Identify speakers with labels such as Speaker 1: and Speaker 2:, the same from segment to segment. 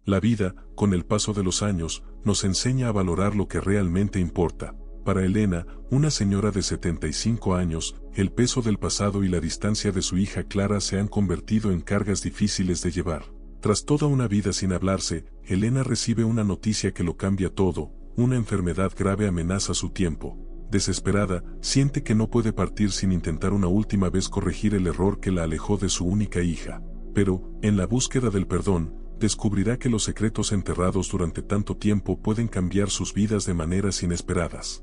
Speaker 1: La vida, con el paso de los años, nos enseña a valorar lo que realmente importa. Para Elena, una señora de 75 años, el peso del pasado y la distancia de su hija Clara se han convertido en cargas difíciles de llevar. Tras toda una vida sin hablarse, Elena recibe una noticia que lo cambia todo: una enfermedad grave amenaza su tiempo. Desesperada, siente que no puede partir sin intentar una última vez corregir el error que la alejó de su única hija. Pero, en la búsqueda del perdón, descubrirá que los secretos enterrados durante tanto tiempo pueden cambiar sus vidas de maneras inesperadas.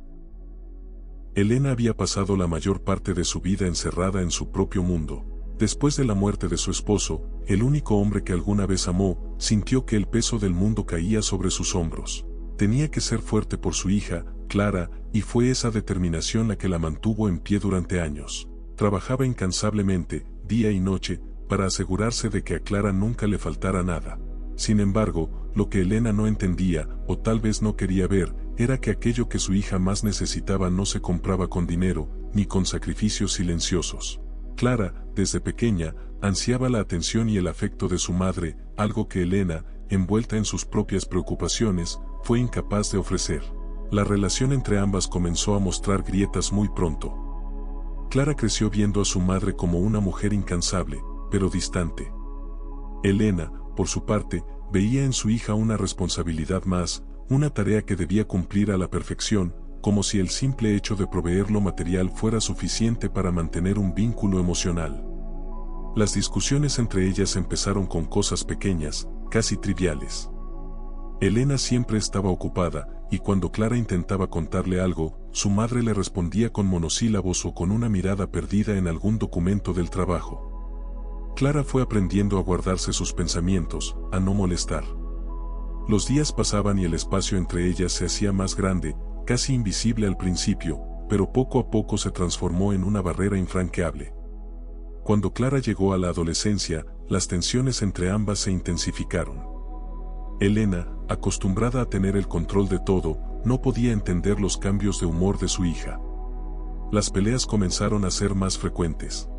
Speaker 1: Elena había pasado la mayor parte de su vida encerrada en su propio mundo. Después de la muerte de su esposo, el único hombre que alguna vez amó, sintió que el peso del mundo caía sobre sus hombros. Tenía que ser fuerte por su hija, Clara, y fue esa determinación la que la mantuvo en pie durante años. Trabajaba incansablemente, día y noche, para asegurarse de que a Clara nunca le faltara nada. Sin embargo, lo que Elena no entendía, o tal vez no quería ver, era que aquello que su hija más necesitaba no se compraba con dinero, ni con sacrificios silenciosos. Clara, desde pequeña, ansiaba la atención y el afecto de su madre, algo que Elena, envuelta en sus propias preocupaciones, fue incapaz de ofrecer. La relación entre ambas comenzó a mostrar grietas muy pronto. Clara creció viendo a su madre como una mujer incansable, pero distante. Elena, por su parte, veía en su hija una responsabilidad más, una tarea que debía cumplir a la perfección, como si el simple hecho de proveer lo material fuera suficiente para mantener un vínculo emocional. Las discusiones entre ellas empezaron con cosas pequeñas, casi triviales. Elena siempre estaba ocupada, y cuando Clara intentaba contarle algo, su madre le respondía con monosílabos o con una mirada perdida en algún documento del trabajo. Clara fue aprendiendo a guardarse sus pensamientos, a no molestar. Los días pasaban y el espacio entre ellas se hacía más grande, casi invisible al principio, pero poco a poco se transformó en una barrera infranqueable. Cuando Clara llegó a la adolescencia, las tensiones entre ambas se intensificaron. Elena, acostumbrada a tener el control de todo, no podía entender los cambios de humor de su hija. Las peleas comenzaron a ser más frecuentes.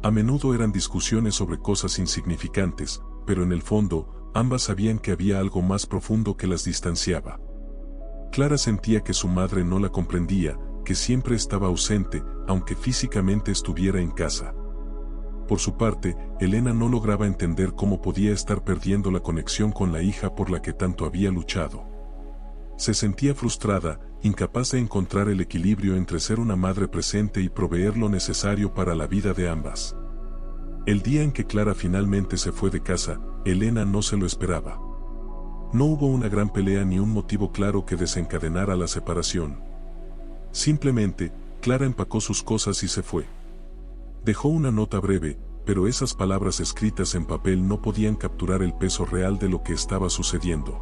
Speaker 1: A menudo eran discusiones sobre cosas insignificantes, pero en el fondo, ambas sabían que había algo más profundo que las distanciaba. Clara sentía que su madre no la comprendía, que siempre estaba ausente, aunque físicamente estuviera en casa. Por su parte, Elena no lograba entender cómo podía estar perdiendo la conexión con la hija por la que tanto había luchado. Se sentía frustrada, incapaz de encontrar el equilibrio entre ser una madre presente y proveer lo necesario para la vida de ambas. El día en que Clara finalmente se fue de casa, Elena no se lo esperaba. No hubo una gran pelea ni un motivo claro que desencadenara la separación. Simplemente, Clara empacó sus cosas y se fue. Dejó una nota breve, pero esas palabras escritas en papel no podían capturar el peso real de lo que estaba sucediendo.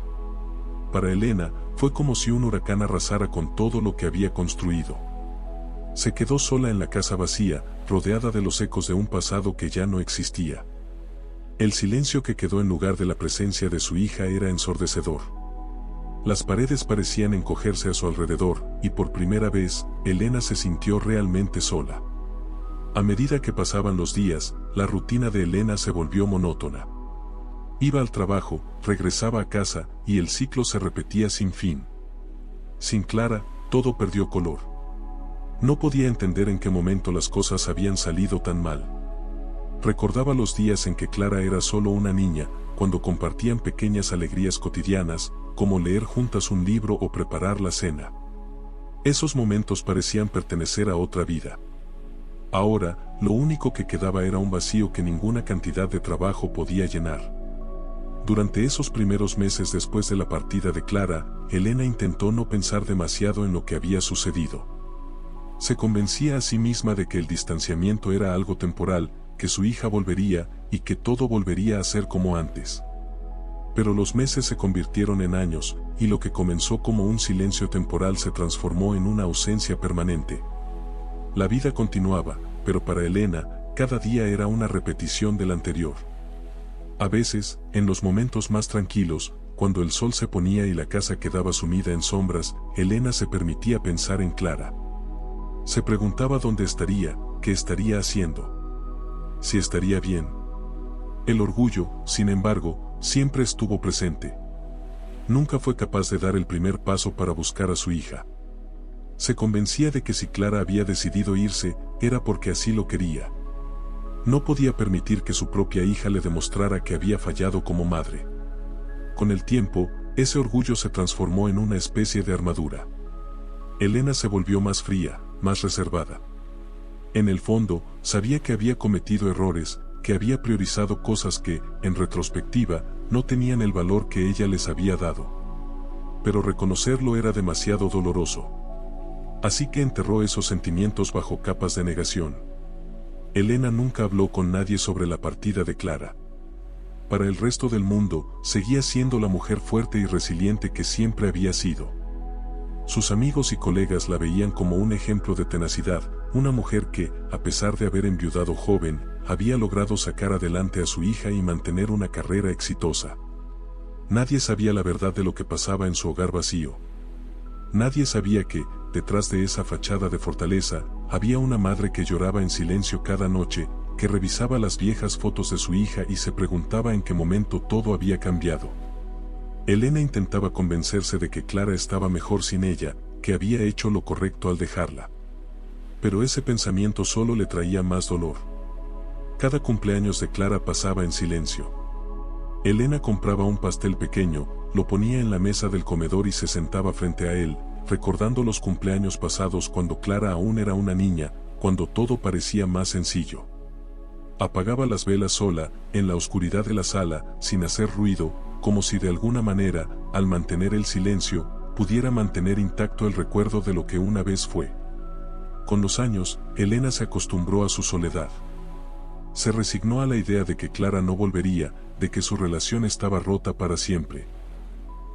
Speaker 1: Para Elena, fue como si un huracán arrasara con todo lo que había construido. Se quedó sola en la casa vacía, rodeada de los ecos de un pasado que ya no existía. El silencio que quedó en lugar de la presencia de su hija era ensordecedor. Las paredes parecían encogerse a su alrededor, y por primera vez, Elena se sintió realmente sola. A medida que pasaban los días, la rutina de Elena se volvió monótona. Iba al trabajo, regresaba a casa, y el ciclo se repetía sin fin. Sin Clara, todo perdió color. No podía entender en qué momento las cosas habían salido tan mal. Recordaba los días en que Clara era solo una niña, cuando compartían pequeñas alegrías cotidianas, como leer juntas un libro o preparar la cena. Esos momentos parecían pertenecer a otra vida. Ahora, lo único que quedaba era un vacío que ninguna cantidad de trabajo podía llenar. Durante esos primeros meses después de la partida de Clara, Elena intentó no pensar demasiado en lo que había sucedido. Se convencía a sí misma de que el distanciamiento era algo temporal, que su hija volvería, y que todo volvería a ser como antes. Pero los meses se convirtieron en años, y lo que comenzó como un silencio temporal se transformó en una ausencia permanente. La vida continuaba, pero para Elena, cada día era una repetición del anterior. A veces, en los momentos más tranquilos, cuando el sol se ponía y la casa quedaba sumida en sombras, Elena se permitía pensar en Clara. Se preguntaba dónde estaría, qué estaría haciendo. Si estaría bien. El orgullo, sin embargo, siempre estuvo presente. Nunca fue capaz de dar el primer paso para buscar a su hija. Se convencía de que si Clara había decidido irse, era porque así lo quería. No podía permitir que su propia hija le demostrara que había fallado como madre. Con el tiempo, ese orgullo se transformó en una especie de armadura. Elena se volvió más fría, más reservada. En el fondo, sabía que había cometido errores, que había priorizado cosas que, en retrospectiva, no tenían el valor que ella les había dado. Pero reconocerlo era demasiado doloroso. Así que enterró esos sentimientos bajo capas de negación. Elena nunca habló con nadie sobre la partida de Clara. Para el resto del mundo, seguía siendo la mujer fuerte y resiliente que siempre había sido. Sus amigos y colegas la veían como un ejemplo de tenacidad, una mujer que, a pesar de haber enviudado joven, había logrado sacar adelante a su hija y mantener una carrera exitosa. Nadie sabía la verdad de lo que pasaba en su hogar vacío. Nadie sabía que, detrás de esa fachada de fortaleza, había una madre que lloraba en silencio cada noche, que revisaba las viejas fotos de su hija y se preguntaba en qué momento todo había cambiado. Elena intentaba convencerse de que Clara estaba mejor sin ella, que había hecho lo correcto al dejarla. Pero ese pensamiento solo le traía más dolor. Cada cumpleaños de Clara pasaba en silencio. Elena compraba un pastel pequeño, lo ponía en la mesa del comedor y se sentaba frente a él, recordando los cumpleaños pasados cuando Clara aún era una niña, cuando todo parecía más sencillo. Apagaba las velas sola, en la oscuridad de la sala, sin hacer ruido, como si de alguna manera, al mantener el silencio, pudiera mantener intacto el recuerdo de lo que una vez fue. Con los años, Elena se acostumbró a su soledad. Se resignó a la idea de que Clara no volvería, de que su relación estaba rota para siempre.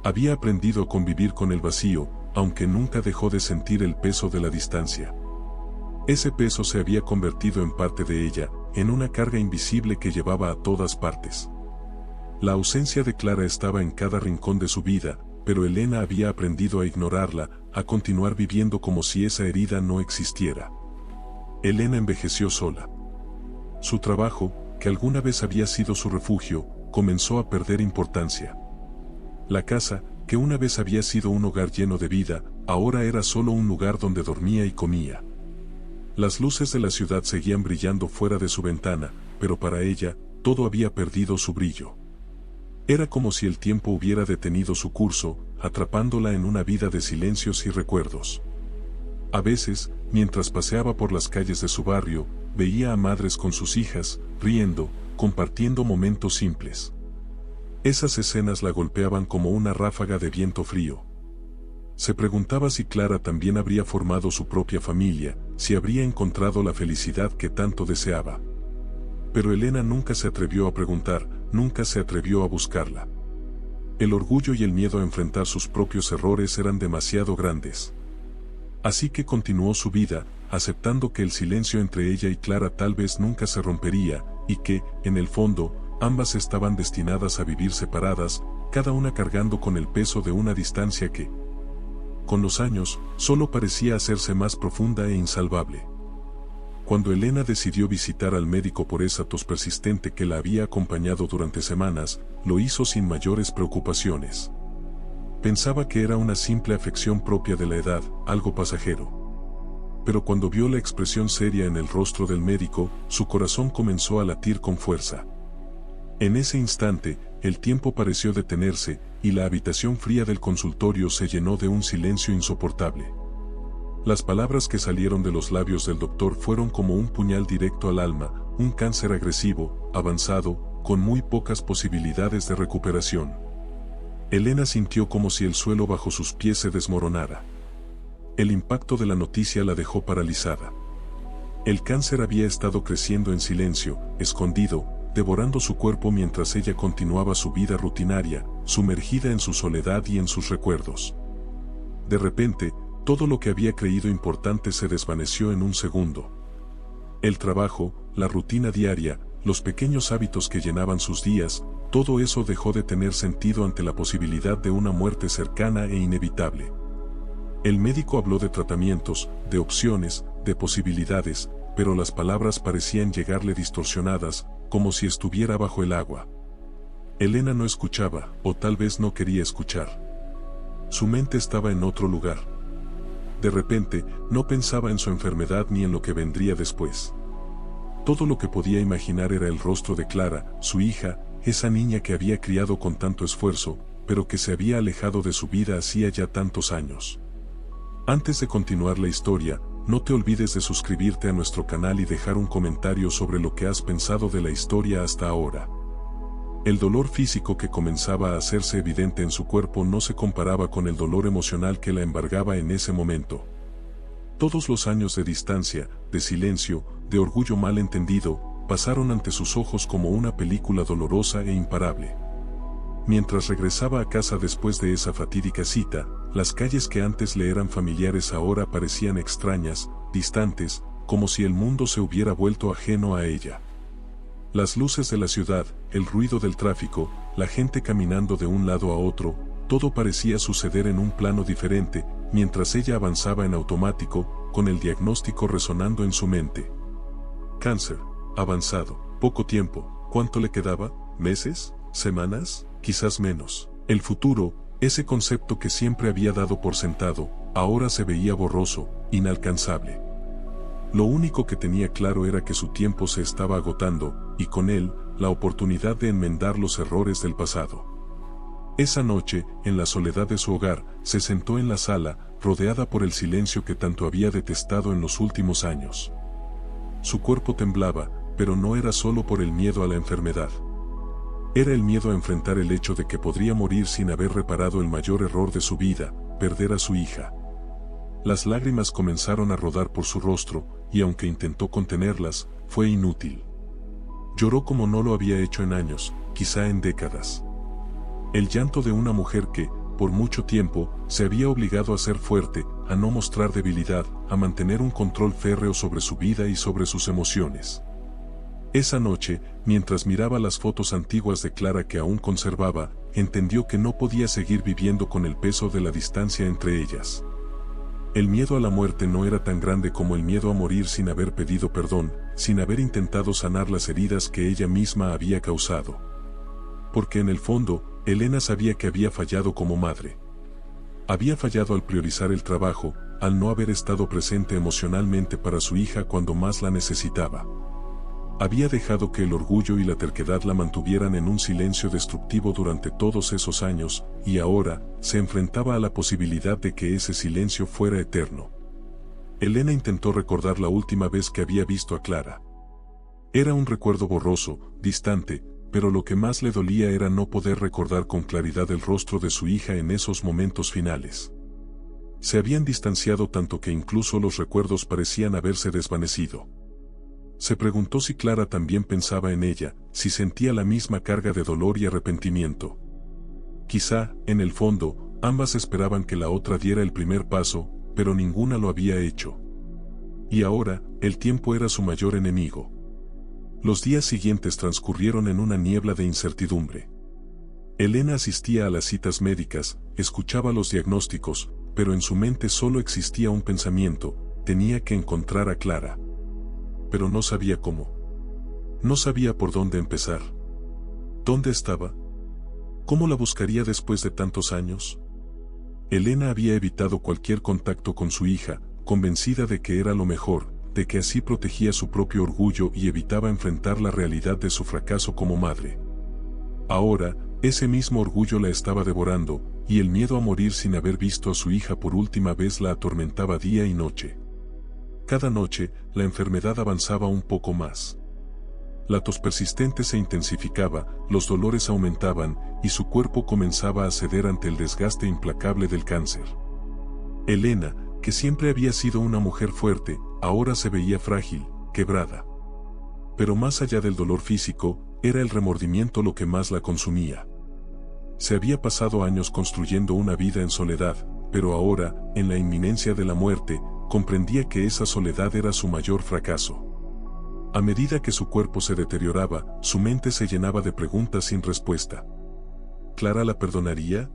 Speaker 1: Había aprendido a convivir con el vacío, aunque nunca dejó de sentir el peso de la distancia. Ese peso se había convertido en parte de ella, en una carga invisible que llevaba a todas partes. La ausencia de Clara estaba en cada rincón de su vida, pero Elena había aprendido a ignorarla, a continuar viviendo como si esa herida no existiera. Elena envejeció sola. Su trabajo, que alguna vez había sido su refugio, comenzó a perder importancia. La casa, que una vez había sido un hogar lleno de vida, ahora era solo un lugar donde dormía y comía. Las luces de la ciudad seguían brillando fuera de su ventana, pero para ella, todo había perdido su brillo. Era como si el tiempo hubiera detenido su curso, atrapándola en una vida de silencios y recuerdos. A veces, mientras paseaba por las calles de su barrio, veía a madres con sus hijas, riendo, compartiendo momentos simples. Esas escenas la golpeaban como una ráfaga de viento frío. Se preguntaba si Clara también habría formado su propia familia, si habría encontrado la felicidad que tanto deseaba. Pero Elena nunca se atrevió a preguntar, nunca se atrevió a buscarla. El orgullo y el miedo a enfrentar sus propios errores eran demasiado grandes. Así que continuó su vida, aceptando que el silencio entre ella y Clara tal vez nunca se rompería, y que, en el fondo, ambas estaban destinadas a vivir separadas, cada una cargando con el peso de una distancia que, con los años, solo parecía hacerse más profunda e insalvable. Cuando Elena decidió visitar al médico por esa tos persistente que la había acompañado durante semanas, lo hizo sin mayores preocupaciones. Pensaba que era una simple afección propia de la edad, algo pasajero. Pero cuando vio la expresión seria en el rostro del médico, su corazón comenzó a latir con fuerza. En ese instante, el tiempo pareció detenerse, y la habitación fría del consultorio se llenó de un silencio insoportable. Las palabras que salieron de los labios del doctor fueron como un puñal directo al alma, un cáncer agresivo, avanzado, con muy pocas posibilidades de recuperación. Elena sintió como si el suelo bajo sus pies se desmoronara. El impacto de la noticia la dejó paralizada. El cáncer había estado creciendo en silencio, escondido, devorando su cuerpo mientras ella continuaba su vida rutinaria, sumergida en su soledad y en sus recuerdos. De repente, todo lo que había creído importante se desvaneció en un segundo. El trabajo, la rutina diaria, los pequeños hábitos que llenaban sus días, todo eso dejó de tener sentido ante la posibilidad de una muerte cercana e inevitable. El médico habló de tratamientos, de opciones, de posibilidades, pero las palabras parecían llegarle distorsionadas, como si estuviera bajo el agua. Elena no escuchaba, o tal vez no quería escuchar. Su mente estaba en otro lugar. De repente, no pensaba en su enfermedad ni en lo que vendría después. Todo lo que podía imaginar era el rostro de Clara, su hija, esa niña que había criado con tanto esfuerzo, pero que se había alejado de su vida hacía ya tantos años. Antes de continuar la historia, no te olvides de suscribirte a nuestro canal y dejar un comentario sobre lo que has pensado de la historia hasta ahora. El dolor físico que comenzaba a hacerse evidente en su cuerpo no se comparaba con el dolor emocional que la embargaba en ese momento. Todos los años de distancia, de silencio, de orgullo mal entendido, pasaron ante sus ojos como una película dolorosa e imparable. Mientras regresaba a casa después de esa fatídica cita, las calles que antes le eran familiares ahora parecían extrañas, distantes, como si el mundo se hubiera vuelto ajeno a ella. Las luces de la ciudad, el ruido del tráfico, la gente caminando de un lado a otro, todo parecía suceder en un plano diferente, mientras ella avanzaba en automático, con el diagnóstico resonando en su mente. Cáncer, avanzado, poco tiempo, ¿cuánto le quedaba? ¿Meses? ¿Semanas? Quizás menos. El futuro, ese concepto que siempre había dado por sentado, ahora se veía borroso, inalcanzable. Lo único que tenía claro era que su tiempo se estaba agotando, y con él, la oportunidad de enmendar los errores del pasado. Esa noche, en la soledad de su hogar, se sentó en la sala, rodeada por el silencio que tanto había detestado en los últimos años. Su cuerpo temblaba, pero no era solo por el miedo a la enfermedad. Era el miedo a enfrentar el hecho de que podría morir sin haber reparado el mayor error de su vida, perder a su hija. Las lágrimas comenzaron a rodar por su rostro, y aunque intentó contenerlas, fue inútil. Lloró como no lo había hecho en años, quizá en décadas. El llanto de una mujer que, por mucho tiempo, se había obligado a ser fuerte, a no mostrar debilidad, a mantener un control férreo sobre su vida y sobre sus emociones. Esa noche, mientras miraba las fotos antiguas de Clara que aún conservaba, entendió que no podía seguir viviendo con el peso de la distancia entre ellas. El miedo a la muerte no era tan grande como el miedo a morir sin haber pedido perdón, sin haber intentado sanar las heridas que ella misma había causado. Porque en el fondo, Elena sabía que había fallado como madre. Había fallado al priorizar el trabajo, al no haber estado presente emocionalmente para su hija cuando más la necesitaba. Había dejado que el orgullo y la terquedad la mantuvieran en un silencio destructivo durante todos esos años, y ahora, se enfrentaba a la posibilidad de que ese silencio fuera eterno. Elena intentó recordar la última vez que había visto a Clara. Era un recuerdo borroso, distante, pero lo que más le dolía era no poder recordar con claridad el rostro de su hija en esos momentos finales. Se habían distanciado tanto que incluso los recuerdos parecían haberse desvanecido. Se preguntó si Clara también pensaba en ella, si sentía la misma carga de dolor y arrepentimiento. Quizá, en el fondo, ambas esperaban que la otra diera el primer paso, pero ninguna lo había hecho. Y ahora, el tiempo era su mayor enemigo. Los días siguientes transcurrieron en una niebla de incertidumbre. Elena asistía a las citas médicas, escuchaba los diagnósticos, pero en su mente solo existía un pensamiento: tenía que encontrar a Clara. Pero no sabía cómo. No sabía por dónde empezar. ¿Dónde estaba? ¿Cómo la buscaría después de tantos años? Elena había evitado cualquier contacto con su hija, convencida de que era lo mejor, de que así protegía su propio orgullo y evitaba enfrentar la realidad de su fracaso como madre. Ahora, ese mismo orgullo la estaba devorando, y el miedo a morir sin haber visto a su hija por última vez la atormentaba día y noche. Cada noche, la enfermedad avanzaba un poco más. La tos persistente se intensificaba, los dolores aumentaban, y su cuerpo comenzaba a ceder ante el desgaste implacable del cáncer. Elena, que siempre había sido una mujer fuerte, ahora se veía frágil, quebrada. Pero más allá del dolor físico, era el remordimiento lo que más la consumía. Se había pasado años construyendo una vida en soledad, pero ahora, en la inminencia de la muerte, comprendía que esa soledad era su mayor fracaso. A medida que su cuerpo se deterioraba, su mente se llenaba de preguntas sin respuesta. ¿Clara la perdonaría?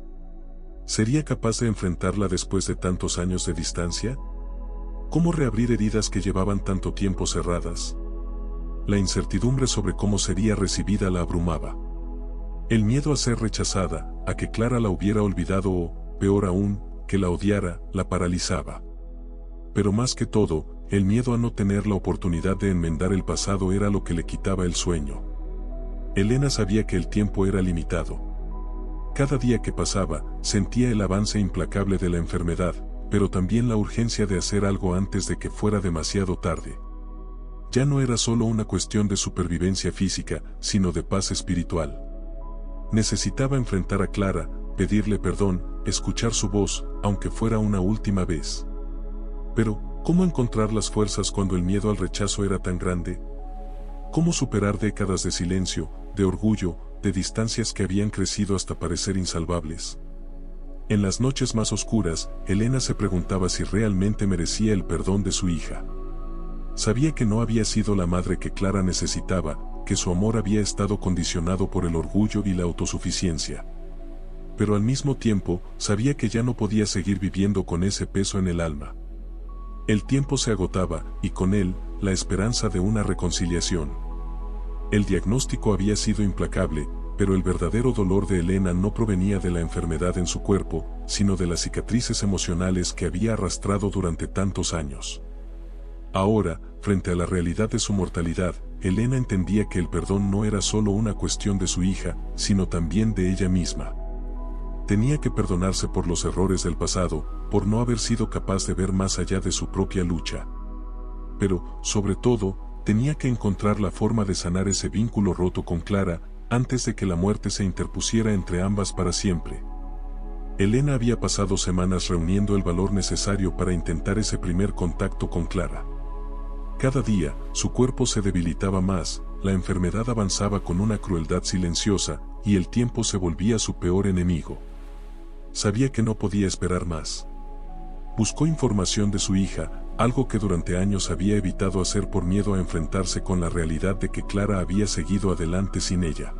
Speaker 1: ¿Sería capaz de enfrentarla después de tantos años de distancia? ¿Cómo reabrir heridas que llevaban tanto tiempo cerradas? La incertidumbre sobre cómo sería recibida la abrumaba. El miedo a ser rechazada, a que Clara la hubiera olvidado o, peor aún, que la odiara, la paralizaba. Pero más que todo, el miedo a no tener la oportunidad de enmendar el pasado era lo que le quitaba el sueño. Elena sabía que el tiempo era limitado. Cada día que pasaba, sentía el avance implacable de la enfermedad, pero también la urgencia de hacer algo antes de que fuera demasiado tarde. Ya no era solo una cuestión de supervivencia física, sino de paz espiritual. Necesitaba enfrentar a Clara, pedirle perdón, escuchar su voz, aunque fuera una última vez. Pero, ¿cómo encontrar las fuerzas cuando el miedo al rechazo era tan grande? ¿Cómo superar décadas de silencio, de orgullo, de distancias que habían crecido hasta parecer insalvables? En las noches más oscuras, Elena se preguntaba si realmente merecía el perdón de su hija. Sabía que no había sido la madre que Clara necesitaba, que su amor había estado condicionado por el orgullo y la autosuficiencia. Pero al mismo tiempo, sabía que ya no podía seguir viviendo con ese peso en el alma. El tiempo se agotaba, y con él, la esperanza de una reconciliación. El diagnóstico había sido implacable, pero el verdadero dolor de Elena no provenía de la enfermedad en su cuerpo, sino de las cicatrices emocionales que había arrastrado durante tantos años. Ahora, frente a la realidad de su mortalidad, Elena entendía que el perdón no era solo una cuestión de su hija, sino también de ella misma. Tenía que perdonarse por los errores del pasado, por no haber sido capaz de ver más allá de su propia lucha. Pero, sobre todo, tenía que encontrar la forma de sanar ese vínculo roto con Clara, antes de que la muerte se interpusiera entre ambas para siempre. Elena había pasado semanas reuniendo el valor necesario para intentar ese primer contacto con Clara. Cada día, su cuerpo se debilitaba más, la enfermedad avanzaba con una crueldad silenciosa, y el tiempo se volvía su peor enemigo. Sabía que no podía esperar más. Buscó información de su hija, algo que durante años había evitado hacer por miedo a enfrentarse con la realidad de que Clara había seguido adelante sin ella.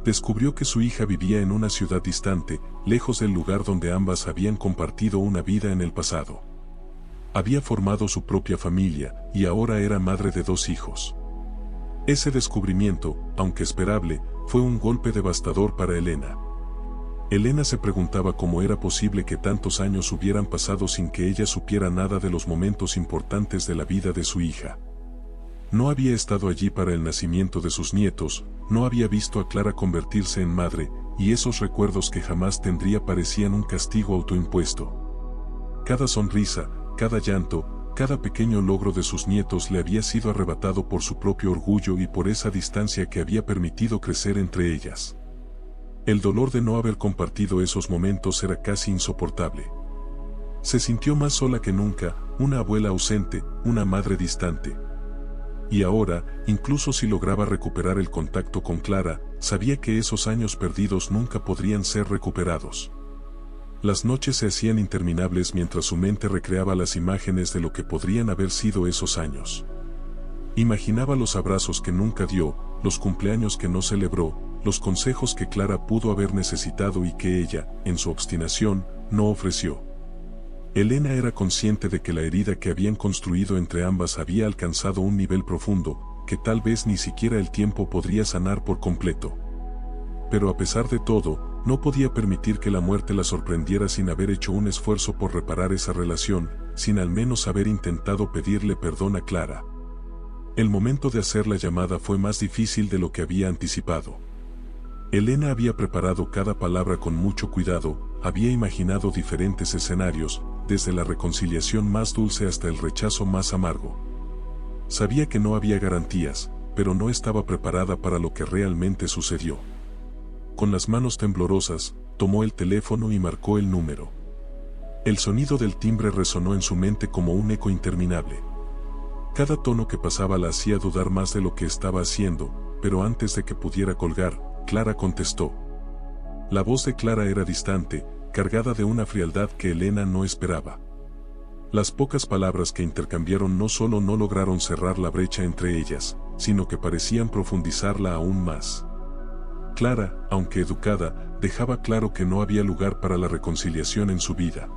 Speaker 1: Descubrió que su hija vivía en una ciudad distante, lejos del lugar donde ambas habían compartido una vida en el pasado. Había formado su propia familia, y ahora era madre de 2 hijos. Ese descubrimiento, aunque esperable, fue un golpe devastador para Elena. Elena se preguntaba cómo era posible que tantos años hubieran pasado sin que ella supiera nada de los momentos importantes de la vida de su hija. No había estado allí para el nacimiento de sus nietos, no había visto a Clara convertirse en madre, y esos recuerdos que jamás tendría parecían un castigo autoimpuesto. Cada sonrisa, cada llanto, cada pequeño logro de sus nietos le había sido arrebatado por su propio orgullo y por esa distancia que había permitido crecer entre ellas. El dolor de no haber compartido esos momentos era casi insoportable. Se sintió más sola que nunca, una abuela ausente, una madre distante. Y ahora, incluso si lograba recuperar el contacto con Clara, sabía que esos años perdidos nunca podrían ser recuperados. Las noches se hacían interminables mientras su mente recreaba las imágenes de lo que podrían haber sido esos años. Imaginaba los abrazos que nunca dio, los cumpleaños que no celebró, los consejos que Clara pudo haber necesitado y que ella, en su obstinación, no ofreció. Elena era consciente de que la herida que habían construido entre ambas había alcanzado un nivel profundo, que tal vez ni siquiera el tiempo podría sanar por completo. Pero a pesar de todo, no podía permitir que la muerte la sorprendiera sin haber hecho un esfuerzo por reparar esa relación, sin al menos haber intentado pedirle perdón a Clara. El momento de hacer la llamada fue más difícil de lo que había anticipado. Elena había preparado cada palabra con mucho cuidado, había imaginado diferentes escenarios, desde la reconciliación más dulce hasta el rechazo más amargo. Sabía que no había garantías, pero no estaba preparada para lo que realmente sucedió. Con las manos temblorosas, tomó el teléfono y marcó el número. El sonido del timbre resonó en su mente como un eco interminable. Cada tono que pasaba la hacía dudar más de lo que estaba haciendo, pero antes de que pudiera colgar, Clara contestó. La voz de Clara era distante, cargada de una frialdad que Elena no esperaba. Las pocas palabras que intercambiaron no solo no lograron cerrar la brecha entre ellas, sino que parecían profundizarla aún más. Clara, aunque educada, dejaba claro que no había lugar para la reconciliación en su vida.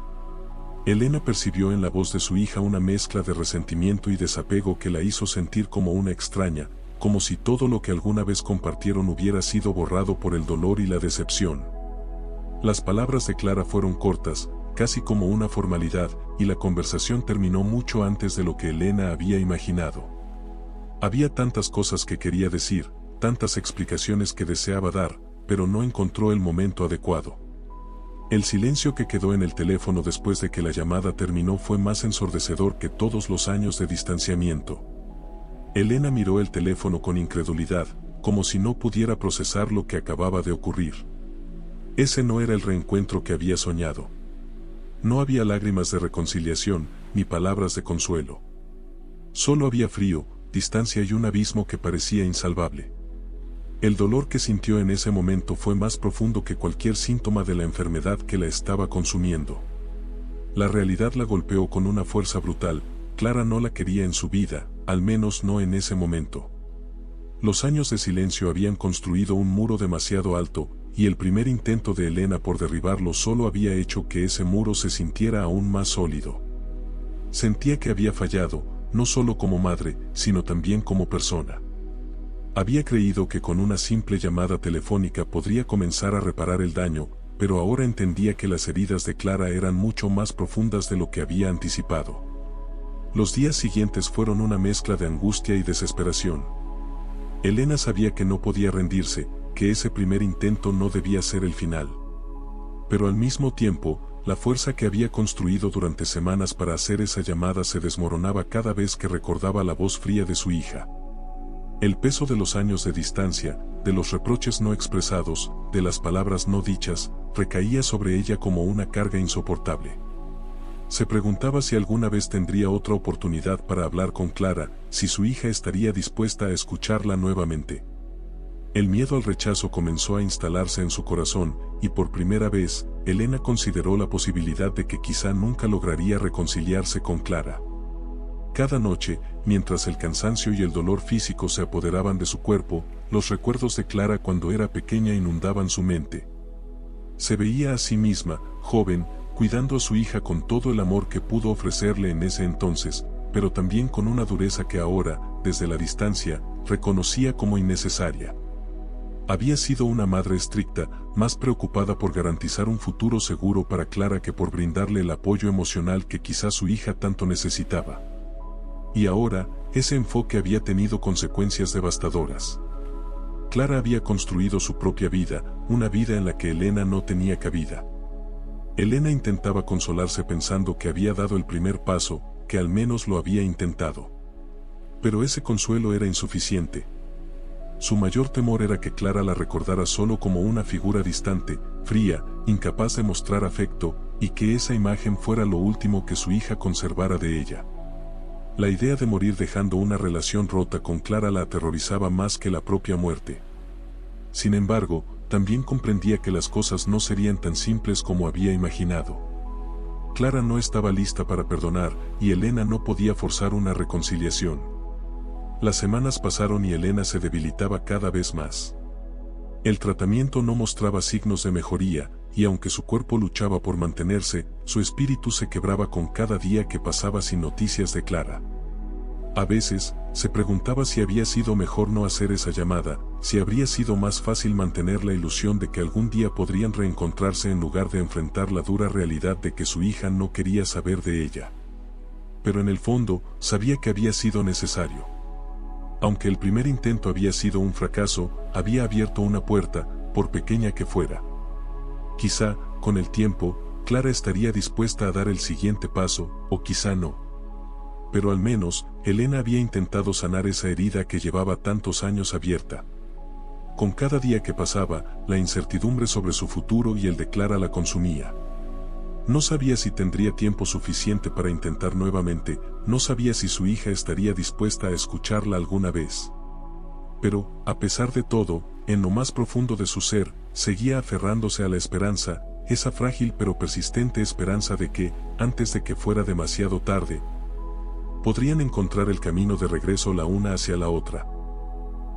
Speaker 1: Elena percibió en la voz de su hija una mezcla de resentimiento y desapego que la hizo sentir como una extraña, como si todo lo que alguna vez compartieron hubiera sido borrado por el dolor y la decepción. Las palabras de Clara fueron cortas, casi como una formalidad, y la conversación terminó mucho antes de lo que Elena había imaginado. Había tantas cosas que quería decir, tantas explicaciones que deseaba dar, pero no encontró el momento adecuado. El silencio que quedó en el teléfono después de que la llamada terminó fue más ensordecedor que todos los años de distanciamiento. Elena miró el teléfono con incredulidad, como si no pudiera procesar lo que acababa de ocurrir. Ese no era el reencuentro que había soñado. No había lágrimas de reconciliación, ni palabras de consuelo. Solo había frío, distancia y un abismo que parecía insalvable. El dolor que sintió en ese momento fue más profundo que cualquier síntoma de la enfermedad que la estaba consumiendo. La realidad la golpeó con una fuerza brutal. Clara no la quería en su vida, al menos no en ese momento. Los años de silencio habían construido un muro demasiado alto, y el primer intento de Elena por derribarlo solo había hecho que ese muro se sintiera aún más sólido. Sentía que había fallado, no solo como madre, sino también como persona. Había creído que con una simple llamada telefónica podría comenzar a reparar el daño, pero ahora entendía que las heridas de Clara eran mucho más profundas de lo que había anticipado. Los días siguientes fueron una mezcla de angustia y desesperación. Elena sabía que no podía rendirse, que ese primer intento no debía ser el final. Pero al mismo tiempo, la fuerza que había construido durante semanas para hacer esa llamada se desmoronaba cada vez que recordaba la voz fría de su hija. El peso de los años de distancia, de los reproches no expresados, de las palabras no dichas, recaía sobre ella como una carga insoportable. Se preguntaba si alguna vez tendría otra oportunidad para hablar con Clara, si su hija estaría dispuesta a escucharla nuevamente. El miedo al rechazo comenzó a instalarse en su corazón, y por primera vez, Elena consideró la posibilidad de que quizá nunca lograría reconciliarse con Clara. Cada noche, mientras el cansancio y el dolor físico se apoderaban de su cuerpo, los recuerdos de Clara cuando era pequeña inundaban su mente. Se veía a sí misma, joven, cuidando a su hija con todo el amor que pudo ofrecerle en ese entonces, pero también con una dureza que ahora, desde la distancia, reconocía como innecesaria. Había sido una madre estricta, más preocupada por garantizar un futuro seguro para Clara que por brindarle el apoyo emocional que quizá su hija tanto necesitaba. Y ahora, ese enfoque había tenido consecuencias devastadoras. Clara había construido su propia vida, una vida en la que Elena no tenía cabida. Elena intentaba consolarse pensando que había dado el primer paso, que al menos lo había intentado. Pero ese consuelo era insuficiente. Su mayor temor era que Clara la recordara solo como una figura distante, fría, incapaz de mostrar afecto, y que esa imagen fuera lo último que su hija conservara de ella. La idea de morir dejando una relación rota con Clara la aterrorizaba más que la propia muerte. Sin embargo, también comprendía que las cosas no serían tan simples como había imaginado. Clara no estaba lista para perdonar, y Elena no podía forzar una reconciliación. Las semanas pasaron y Elena se debilitaba cada vez más. El tratamiento no mostraba signos de mejoría, y aunque su cuerpo luchaba por mantenerse, su espíritu se quebraba con cada día que pasaba sin noticias de Clara. A veces, se preguntaba si había sido mejor no hacer esa llamada, si habría sido más fácil mantener la ilusión de que algún día podrían reencontrarse en lugar de enfrentar la dura realidad de que su hija no quería saber de ella. Pero en el fondo, sabía que había sido necesario. Aunque el primer intento había sido un fracaso, había abierto una puerta, por pequeña que fuera. Quizá, con el tiempo, Clara estaría dispuesta a dar el siguiente paso, o quizá no. Pero al menos, Elena había intentado sanar esa herida que llevaba tantos años abierta. Con cada día que pasaba, la incertidumbre sobre su futuro y el de Clara la consumía. No sabía si tendría tiempo suficiente para intentar nuevamente, no sabía si su hija estaría dispuesta a escucharla alguna vez. Pero, a pesar de todo, en lo más profundo de su ser, seguía aferrándose a la esperanza, esa frágil pero persistente esperanza de que, antes de que fuera demasiado tarde, podrían encontrar el camino de regreso la una hacia la otra.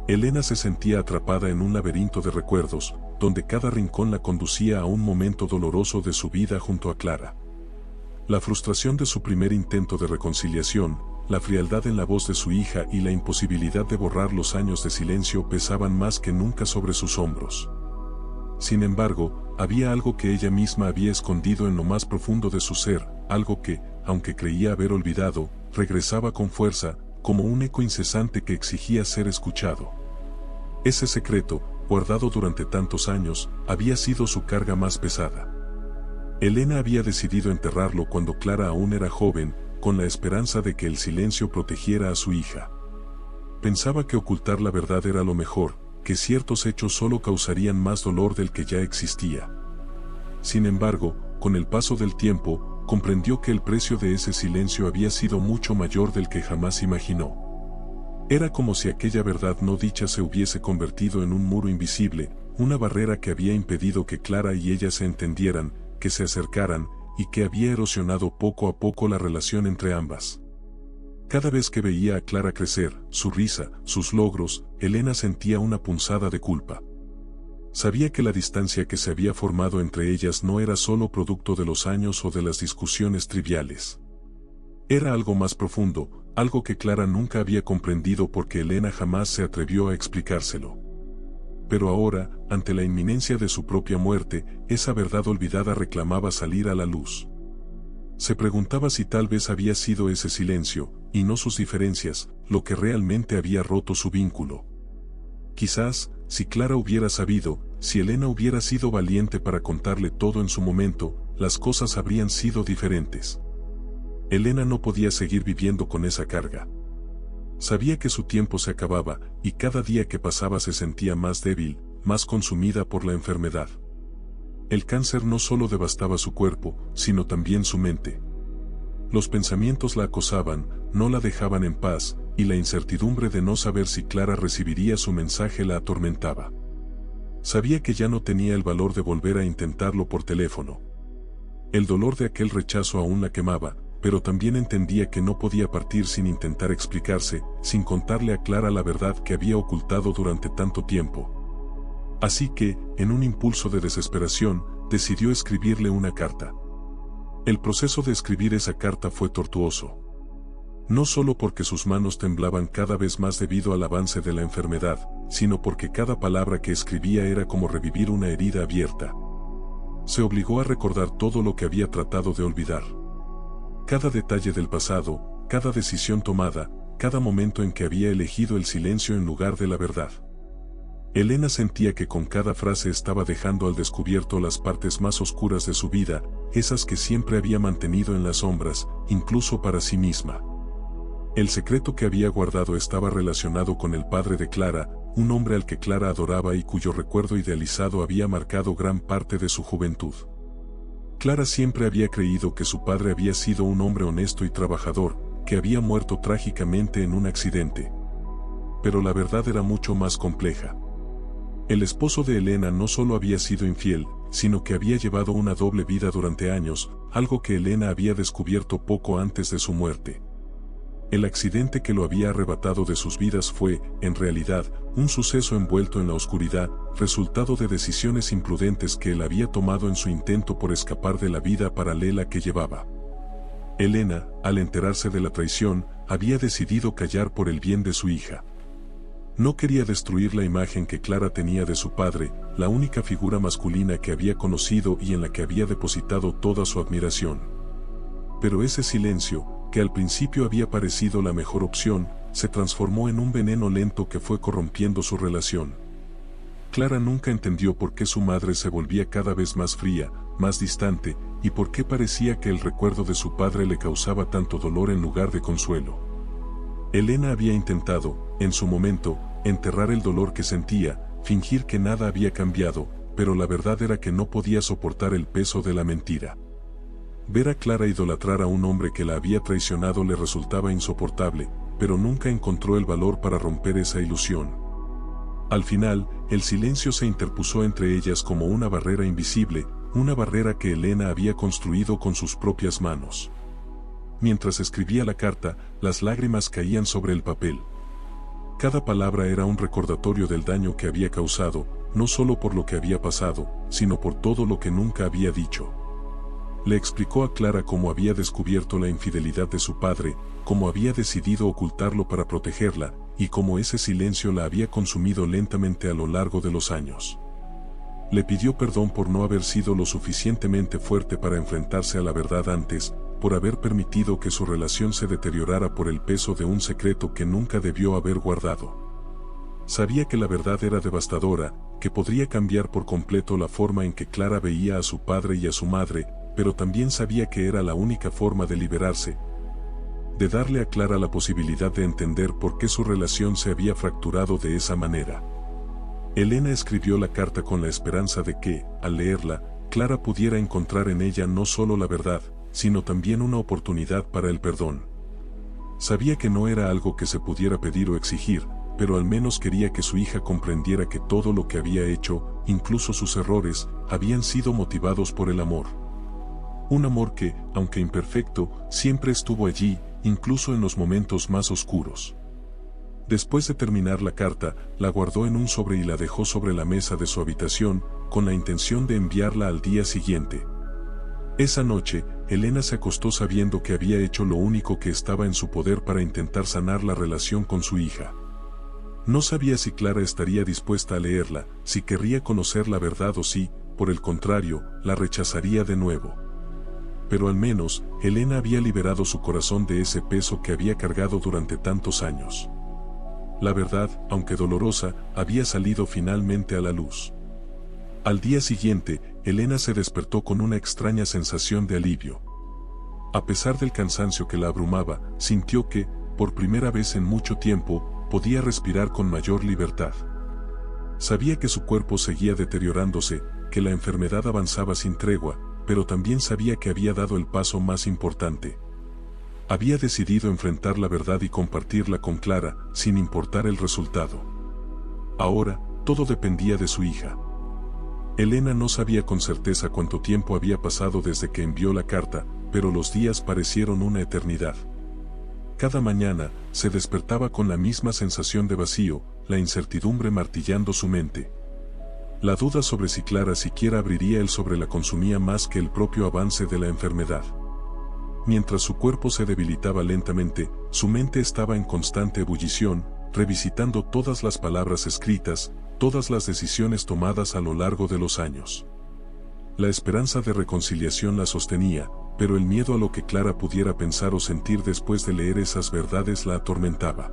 Speaker 1: Elena se sentía atrapada en un laberinto de recuerdos, donde cada rincón la conducía a un momento doloroso de su vida junto a Clara. La frustración de su primer intento de reconciliación, la frialdad en la voz de su hija y la imposibilidad de borrar los años de silencio pesaban más que nunca sobre sus hombros. Sin embargo, había algo que ella misma había escondido en lo más profundo de su ser, algo que, aunque creía haber olvidado, regresaba con fuerza, como un eco incesante que exigía ser escuchado. Ese secreto, guardado durante tantos años, había sido su carga más pesada. Elena había decidido enterrarlo cuando Clara aún era joven, con la esperanza de que el silencio protegiera a su hija. Pensaba que ocultar la verdad era lo mejor, que ciertos hechos solo causarían más dolor del que ya existía. Sin embargo, con el paso del tiempo, comprendió que el precio de ese silencio había sido mucho mayor del que jamás imaginó. Era como si aquella verdad no dicha se hubiese convertido en un muro invisible, una barrera que había impedido que Clara y ella se entendieran, que se acercaran, y que había erosionado poco a poco la relación entre ambas. Cada vez que veía a Clara crecer, su risa, sus logros, Elena sentía una punzada de culpa. Sabía que la distancia que se había formado entre ellas no era solo producto de los años o de las discusiones triviales. Era algo más profundo, algo que Clara nunca había comprendido porque Elena jamás se atrevió a explicárselo. Pero ahora, ante la inminencia de su propia muerte, esa verdad olvidada reclamaba salir a la luz. Se preguntaba si tal vez había sido ese silencio, y no sus diferencias, lo que realmente había roto su vínculo. Quizás, si Clara hubiera sabido, si Elena hubiera sido valiente para contarle todo en su momento, las cosas habrían sido diferentes. Elena no podía seguir viviendo con esa carga. Sabía que su tiempo se acababa, y cada día que pasaba se sentía más débil, más consumida por la enfermedad. El cáncer no solo devastaba su cuerpo, sino también su mente. Los pensamientos la acosaban, no la dejaban en paz, y la incertidumbre de no saber si Clara recibiría su mensaje la atormentaba. Sabía que ya no tenía el valor de volver a intentarlo por teléfono. El dolor de aquel rechazo aún la quemaba, pero también entendía que no podía partir sin intentar explicarse, sin contarle a Clara la verdad que había ocultado durante tanto tiempo. Así que, en un impulso de desesperación, decidió escribirle una carta. El proceso de escribir esa carta fue tortuoso. No solo porque sus manos temblaban cada vez más debido al avance de la enfermedad, sino porque cada palabra que escribía era como revivir una herida abierta. Se obligó a recordar todo lo que había tratado de olvidar. Cada detalle del pasado, cada decisión tomada, cada momento en que había elegido el silencio en lugar de la verdad. Elena sentía que con cada frase estaba dejando al descubierto las partes más oscuras de su vida, esas que siempre había mantenido en las sombras, incluso para sí misma. El secreto que había guardado estaba relacionado con el padre de Clara, un hombre al que Clara adoraba y cuyo recuerdo idealizado había marcado gran parte de su juventud. Clara siempre había creído que su padre había sido un hombre honesto y trabajador, que había muerto trágicamente en un accidente. Pero la verdad era mucho más compleja. El esposo de Elena no solo había sido infiel, sino que había llevado una doble vida durante años, algo que Elena había descubierto poco antes de su muerte. El accidente que lo había arrebatado de sus vidas fue, en realidad, un suceso envuelto en la oscuridad, resultado de decisiones imprudentes que él había tomado en su intento por escapar de la vida paralela que llevaba. Elena, al enterarse de la traición, había decidido callar por el bien de su hija. No quería destruir la imagen que Clara tenía de su padre, la única figura masculina que había conocido y en la que había depositado toda su admiración. Pero ese silencio, que al principio había parecido la mejor opción, se transformó en un veneno lento que fue corrompiendo su relación. Clara nunca entendió por qué su madre se volvía cada vez más fría, más distante, y por qué parecía que el recuerdo de su padre le causaba tanto dolor en lugar de consuelo. Elena había intentado, en su momento, enterrar el dolor que sentía, fingir que nada había cambiado, pero la verdad era que no podía soportar el peso de la mentira. Ver a Clara idolatrar a un hombre que la había traicionado le resultaba insoportable, pero nunca encontró el valor para romper esa ilusión. Al final, el silencio se interpuso entre ellas como una barrera invisible, una barrera que Elena había construido con sus propias manos. Mientras escribía la carta, las lágrimas caían sobre el papel. Cada palabra era un recordatorio del daño que había causado, no solo por lo que había pasado, sino por todo lo que nunca había dicho. Le explicó a Clara cómo había descubierto la infidelidad de su padre, cómo había decidido ocultarlo para protegerla, y cómo ese silencio la había consumido lentamente a lo largo de los años. Le pidió perdón por no haber sido lo suficientemente fuerte para enfrentarse a la verdad antes, por haber permitido que su relación se deteriorara por el peso de un secreto que nunca debió haber guardado. Sabía que la verdad era devastadora, que podría cambiar por completo la forma en que Clara veía a su padre y a su madre, pero también sabía que era la única forma de liberarse, de darle a Clara la posibilidad de entender por qué su relación se había fracturado de esa manera. Elena escribió la carta con la esperanza de que, al leerla, Clara pudiera encontrar en ella no solo la verdad, sino también una oportunidad para el perdón. Sabía que no era algo que se pudiera pedir o exigir, pero al menos quería que su hija comprendiera que todo lo que había hecho, incluso sus errores, habían sido motivados por el amor. Un amor que, aunque imperfecto, siempre estuvo allí, incluso en los momentos más oscuros. Después de terminar la carta, la guardó en un sobre y la dejó sobre la mesa de su habitación, con la intención de enviarla al día siguiente. Esa noche, Elena se acostó sabiendo que había hecho lo único que estaba en su poder para intentar sanar la relación con su hija. No sabía si Clara estaría dispuesta a leerla, si querría conocer la verdad o si, por el contrario, la rechazaría de nuevo. Pero al menos, Elena había liberado su corazón de ese peso que había cargado durante tantos años. La verdad, aunque dolorosa, había salido finalmente a la luz. Al día siguiente, Elena se despertó con una extraña sensación de alivio. A pesar del cansancio que la abrumaba, sintió que, por primera vez en mucho tiempo, podía respirar con mayor libertad. Sabía que su cuerpo seguía deteriorándose, que la enfermedad avanzaba sin tregua, pero también sabía que había dado el paso más importante. Había decidido enfrentar la verdad y compartirla con Clara, sin importar el resultado. Ahora, todo dependía de su hija. Elena no sabía con certeza cuánto tiempo había pasado desde que envió la carta, pero los días parecieron una eternidad. Cada mañana, se despertaba con la misma sensación de vacío, la incertidumbre martillando su mente. La duda sobre si Clara siquiera abriría el sobre la consumía más que el propio avance de la enfermedad. Mientras su cuerpo se debilitaba lentamente, su mente estaba en constante ebullición, revisitando todas las palabras escritas, todas las decisiones tomadas a lo largo de los años. La esperanza de reconciliación la sostenía, pero el miedo a lo que Clara pudiera pensar o sentir después de leer esas verdades la atormentaba.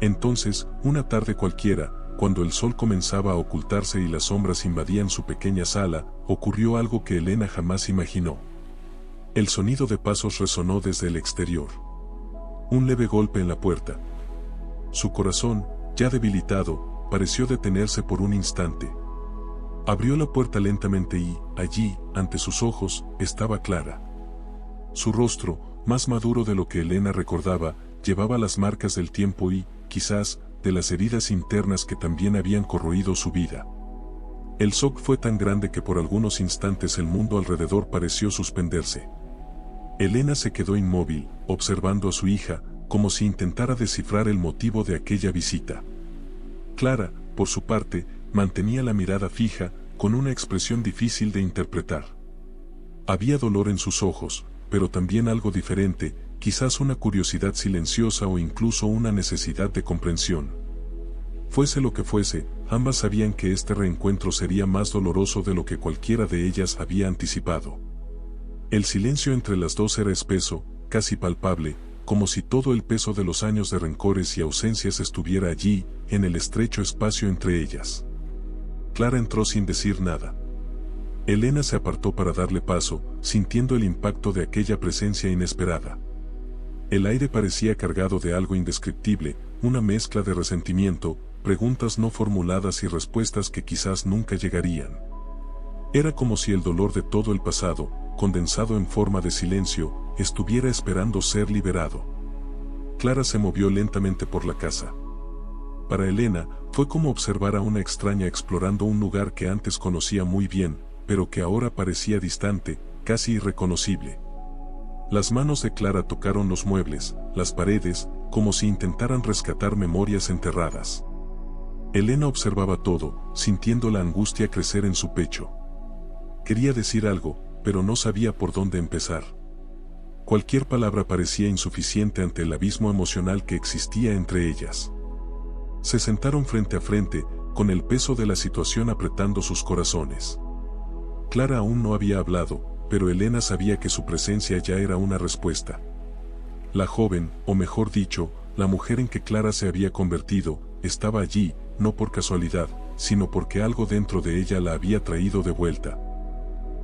Speaker 1: Entonces, una tarde cualquiera, cuando el sol comenzaba a ocultarse y las sombras invadían su pequeña sala, ocurrió algo que Elena jamás imaginó. El sonido de pasos resonó desde el exterior. Un leve golpe en la puerta. Su corazón, ya debilitado, pareció detenerse por un instante. Abrió la puerta lentamente y, allí, ante sus ojos, estaba Clara. Su rostro, más maduro de lo que Elena recordaba, llevaba las marcas del tiempo y, quizás, de las heridas internas que también habían corroído su vida. El shock fue tan grande que por algunos instantes el mundo alrededor pareció suspenderse. Elena se quedó inmóvil, observando a su hija, como si intentara descifrar el motivo de aquella visita. Clara, por su parte, mantenía la mirada fija, con una expresión difícil de interpretar. Había dolor en sus ojos, pero también algo diferente, quizás una curiosidad silenciosa o incluso una necesidad de comprensión. Fuese lo que fuese, ambas sabían que este reencuentro sería más doloroso de lo que cualquiera de ellas había anticipado. El silencio entre las dos era espeso, casi palpable, como si todo el peso de los años de rencores y ausencias estuviera allí, en el estrecho espacio entre ellas. Clara entró sin decir nada. Elena se apartó para darle paso, sintiendo el impacto de aquella presencia inesperada. El aire parecía cargado de algo indescriptible, una mezcla de resentimiento, preguntas no formuladas y respuestas que quizás nunca llegarían. Era como si el dolor de todo el pasado, condensado en forma de silencio, estuviera esperando ser liberado. Clara se movió lentamente por la casa. Para Elena, fue como observar a una extraña explorando un lugar que antes conocía muy bien, pero que ahora parecía distante, casi irreconocible. Las manos de Clara tocaron los muebles, las paredes, como si intentaran rescatar memorias enterradas. Elena observaba todo, sintiendo la angustia crecer en su pecho. Quería decir algo, pero no sabía por dónde empezar. Cualquier palabra parecía insuficiente ante el abismo emocional que existía entre ellas. Se sentaron frente a frente, con el peso de la situación apretando sus corazones. Clara aún no había hablado, pero Elena sabía que su presencia ya era una respuesta. La joven, o mejor dicho, la mujer en que Clara se había convertido, estaba allí, no por casualidad, sino porque algo dentro de ella la había traído de vuelta.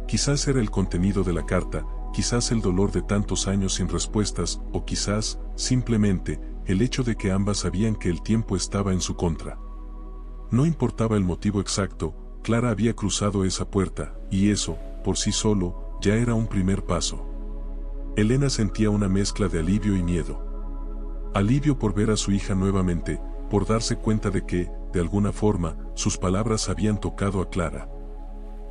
Speaker 1: Quizás era el contenido de la carta, quizás el dolor de tantos años sin respuestas, o quizás, simplemente, el hecho de que ambas sabían que el tiempo estaba en su contra. No importaba el motivo exacto, Clara había cruzado esa puerta, y eso, por sí solo, ya era un primer paso. Elena sentía una mezcla de alivio y miedo. Alivio por ver a su hija nuevamente, por darse cuenta de que, de alguna forma, sus palabras habían tocado a Clara.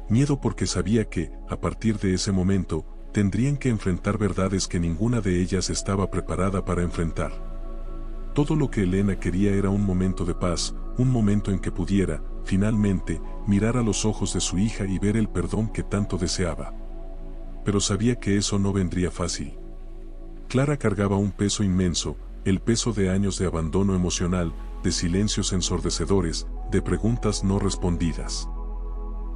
Speaker 1: Miedo porque sabía que, a partir de ese momento, tendrían que enfrentar verdades que ninguna de ellas estaba preparada para enfrentar. Todo lo que Elena quería era un momento de paz, un momento en que pudiera, finalmente, mirar a los ojos de su hija y ver el perdón que tanto deseaba. Pero sabía que eso no vendría fácil. Clara cargaba un peso inmenso, el peso de años de abandono emocional, de silencios ensordecedores, de preguntas no respondidas.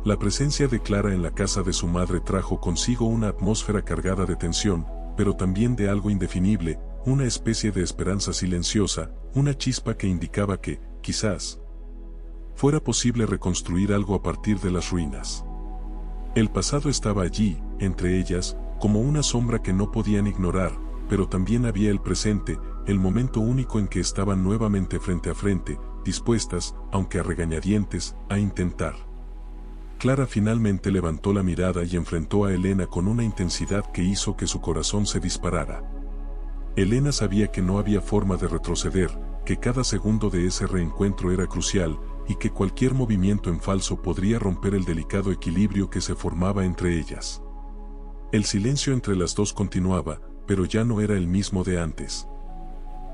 Speaker 1: La presencia de Clara en la casa de su madre trajo consigo una atmósfera cargada de tensión, pero también de algo indefinible, una especie de esperanza silenciosa, una chispa que indicaba que, quizás, fuera posible reconstruir algo a partir de las ruinas. El pasado estaba allí, entre ellas, como una sombra que no podían ignorar, pero también había el presente, el momento único en que estaban nuevamente frente a frente, dispuestas, aunque a regañadientes, a intentar. Clara finalmente levantó la mirada y enfrentó a Elena con una intensidad que hizo que su corazón se disparara. Elena sabía que no había forma de retroceder, que cada segundo de ese reencuentro era crucial, y que cualquier movimiento en falso podría romper el delicado equilibrio que se formaba entre ellas. El silencio entre las dos continuaba, pero ya no era el mismo de antes.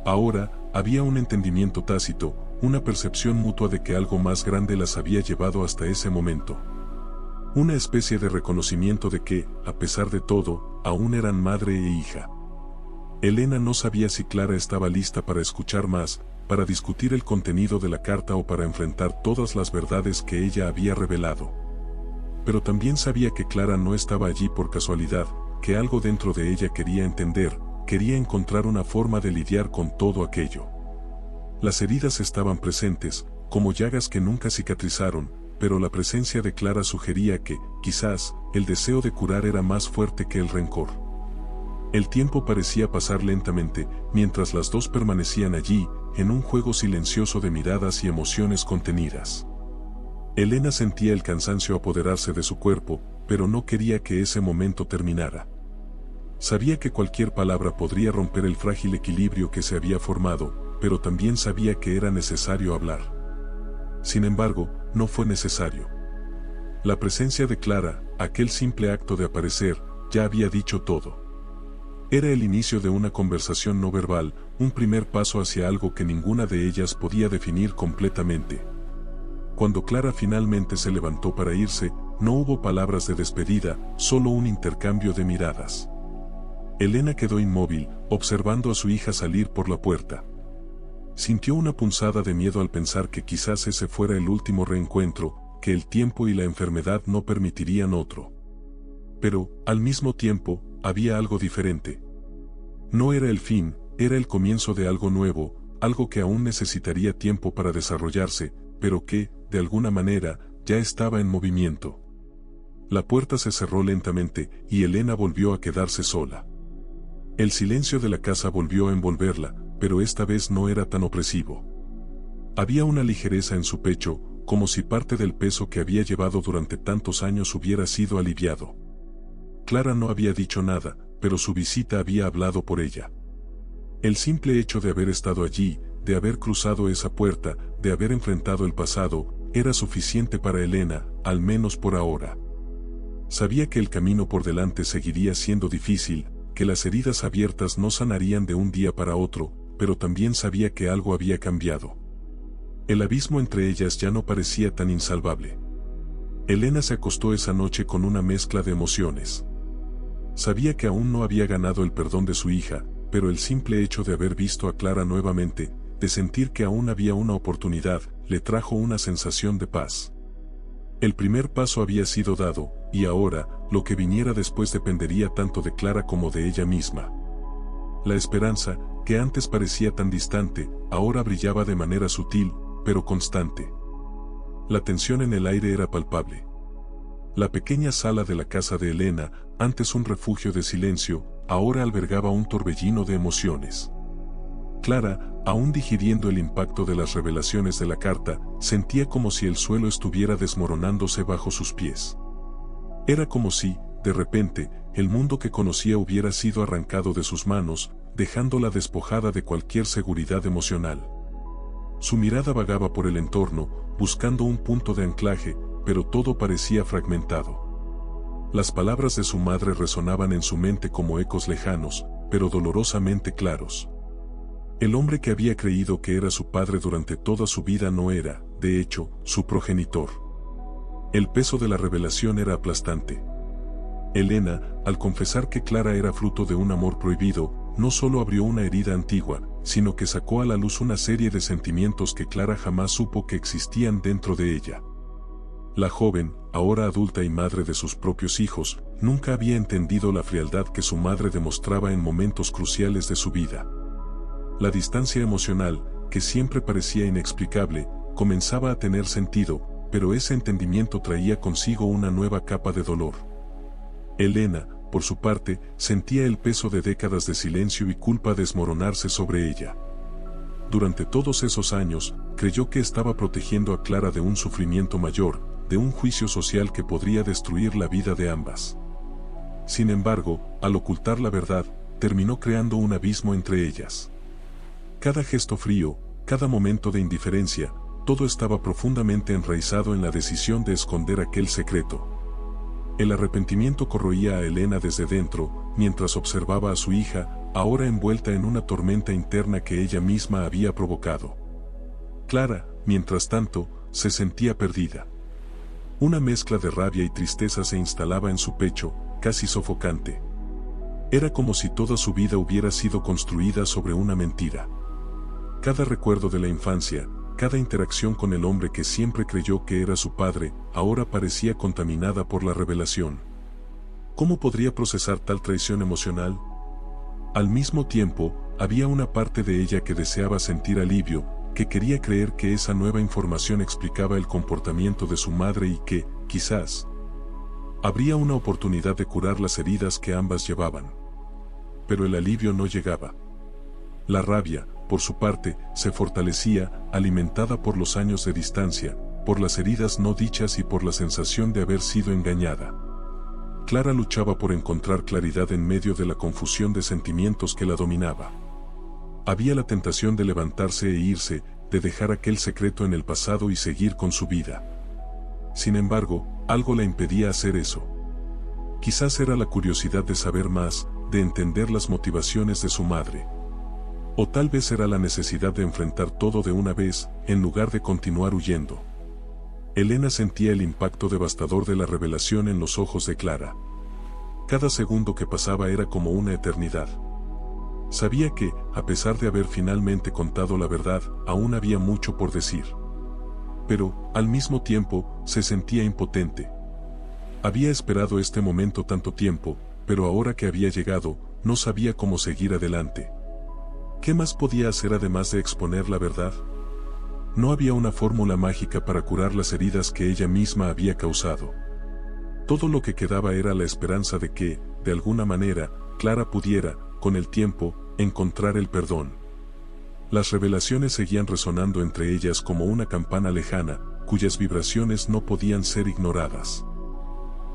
Speaker 1: Ahora, había un entendimiento tácito, una percepción mutua de que algo más grande las había llevado hasta ese momento. Una especie de reconocimiento de que, a pesar de todo, aún eran madre e hija. Elena no sabía si Clara estaba lista para escuchar más, para discutir el contenido de la carta o para enfrentar todas las verdades que ella había revelado. Pero también sabía que Clara no estaba allí por casualidad, que algo dentro de ella quería entender, quería encontrar una forma de lidiar con todo aquello. Las heridas estaban presentes, como llagas que nunca cicatrizaron, pero la presencia de Clara sugería que, quizás, el deseo de curar era más fuerte que el rencor. El tiempo parecía pasar lentamente, mientras las dos permanecían allí, en un juego silencioso de miradas y emociones contenidas. Elena sentía el cansancio apoderarse de su cuerpo, pero no quería que ese momento terminara. Sabía que cualquier palabra podría romper el frágil equilibrio que se había formado, pero también sabía que era necesario hablar. Sin embargo, no fue necesario. La presencia de Clara, aquel simple acto de aparecer, ya había dicho todo. Era el inicio de una conversación no verbal, un primer paso hacia algo que ninguna de ellas podía definir completamente. Cuando Clara finalmente se levantó para irse, no hubo palabras de despedida, solo un intercambio de miradas. Elena quedó inmóvil, observando a su hija salir por la puerta. Sintió una punzada de miedo al pensar que quizás ese fuera el último reencuentro, que el tiempo y la enfermedad no permitirían otro. Pero, al mismo tiempo, había algo diferente. No era el fin, era el comienzo de algo nuevo, algo que aún necesitaría tiempo para desarrollarse, pero que, de alguna manera, ya estaba en movimiento. La puerta se cerró lentamente, y Elena volvió a quedarse sola. El silencio de la casa volvió a envolverla, pero esta vez no era tan opresivo. Había una ligereza en su pecho, como si parte del peso que había llevado durante tantos años hubiera sido aliviado. Clara no había dicho nada, pero su visita había hablado por ella. El simple hecho de haber estado allí, de haber cruzado esa puerta, de haber enfrentado el pasado, era suficiente para Elena, al menos por ahora. Sabía que el camino por delante seguiría siendo difícil, que las heridas abiertas no sanarían de un día para otro, pero también sabía que algo había cambiado. El abismo entre ellas ya no parecía tan insalvable. Elena se acostó esa noche con una mezcla de emociones. Sabía que aún no había ganado el perdón de su hija, pero el simple hecho de haber visto a Clara nuevamente, de sentir que aún había una oportunidad, le trajo una sensación de paz. El primer paso había sido dado, y ahora, lo que viniera después dependería tanto de Clara como de ella misma. La esperanza, que antes parecía tan distante, ahora brillaba de manera sutil, pero constante. La tensión en el aire era palpable. La pequeña sala de la casa de Elena, antes un refugio de silencio, ahora albergaba un torbellino de emociones. Clara, aún digiriendo el impacto de las revelaciones de la carta, sentía como si el suelo estuviera desmoronándose bajo sus pies. Era como si, de repente, el mundo que conocía hubiera sido arrancado de sus manos, dejándola despojada de cualquier seguridad emocional. Su mirada vagaba por el entorno, buscando un punto de anclaje, pero todo parecía fragmentado. Las palabras de su madre resonaban en su mente como ecos lejanos, pero dolorosamente claros. El hombre que había creído que era su padre durante toda su vida no era, de hecho, su progenitor. El peso de la revelación era aplastante. Elena, al confesar que Clara era fruto de un amor prohibido, no solo abrió una herida antigua, sino que sacó a la luz una serie de sentimientos que Clara jamás supo que existían dentro de ella. La joven, ahora adulta y madre de sus propios hijos, nunca había entendido la frialdad que su madre demostraba en momentos cruciales de su vida. La distancia emocional, que siempre parecía inexplicable, comenzaba a tener sentido, pero ese entendimiento traía consigo una nueva capa de dolor. Elena, por su parte, sentía el peso de décadas de silencio y culpa desmoronarse sobre ella. Durante todos esos años, creyó que estaba protegiendo a Clara de un sufrimiento mayor, de un juicio social que podría destruir la vida de ambas. Sin embargo, al ocultar la verdad, terminó creando un abismo entre ellas. Cada gesto frío, cada momento de indiferencia, todo estaba profundamente enraizado en la decisión de esconder aquel secreto. El arrepentimiento corroía a Elena desde dentro, mientras observaba a su hija, ahora envuelta en una tormenta interna que ella misma había provocado. Clara, mientras tanto, se sentía perdida. Una mezcla de rabia y tristeza se instalaba en su pecho, casi sofocante. Era como si toda su vida hubiera sido construida sobre una mentira. Cada recuerdo de la infancia, cada interacción con el hombre que siempre creyó que era su padre, ahora parecía contaminada por la revelación. ¿Cómo podría procesar tal traición emocional? Al mismo tiempo, había una parte de ella que deseaba sentir alivio, que quería creer que esa nueva información explicaba el comportamiento de su madre y que, quizás, habría una oportunidad de curar las heridas que ambas llevaban. Pero el alivio no llegaba. La rabia, por su parte, se fortalecía, alimentada por los años de distancia, por las heridas no dichas y por la sensación de haber sido engañada. Clara luchaba por encontrar claridad en medio de la confusión de sentimientos que la dominaba. Había la tentación de levantarse e irse, de dejar aquel secreto en el pasado y seguir con su vida. Sin embargo, algo la impedía hacer eso. Quizás era la curiosidad de saber más, de entender las motivaciones de su madre. O tal vez era la necesidad de enfrentar todo de una vez, en lugar de continuar huyendo. Elena sentía el impacto devastador de la revelación en los ojos de Clara. Cada segundo que pasaba era como una eternidad. Sabía que, a pesar de haber finalmente contado la verdad, aún había mucho por decir. Pero, al mismo tiempo, se sentía impotente. Había esperado este momento tanto tiempo, pero ahora que había llegado, no sabía cómo seguir adelante. ¿Qué más podía hacer además de exponer la verdad? No había una fórmula mágica para curar las heridas que ella misma había causado. Todo lo que quedaba era la esperanza de que, de alguna manera, Clara pudiera, con el tiempo, encontrar el perdón. Las revelaciones seguían resonando entre ellas como una campana lejana, cuyas vibraciones no podían ser ignoradas.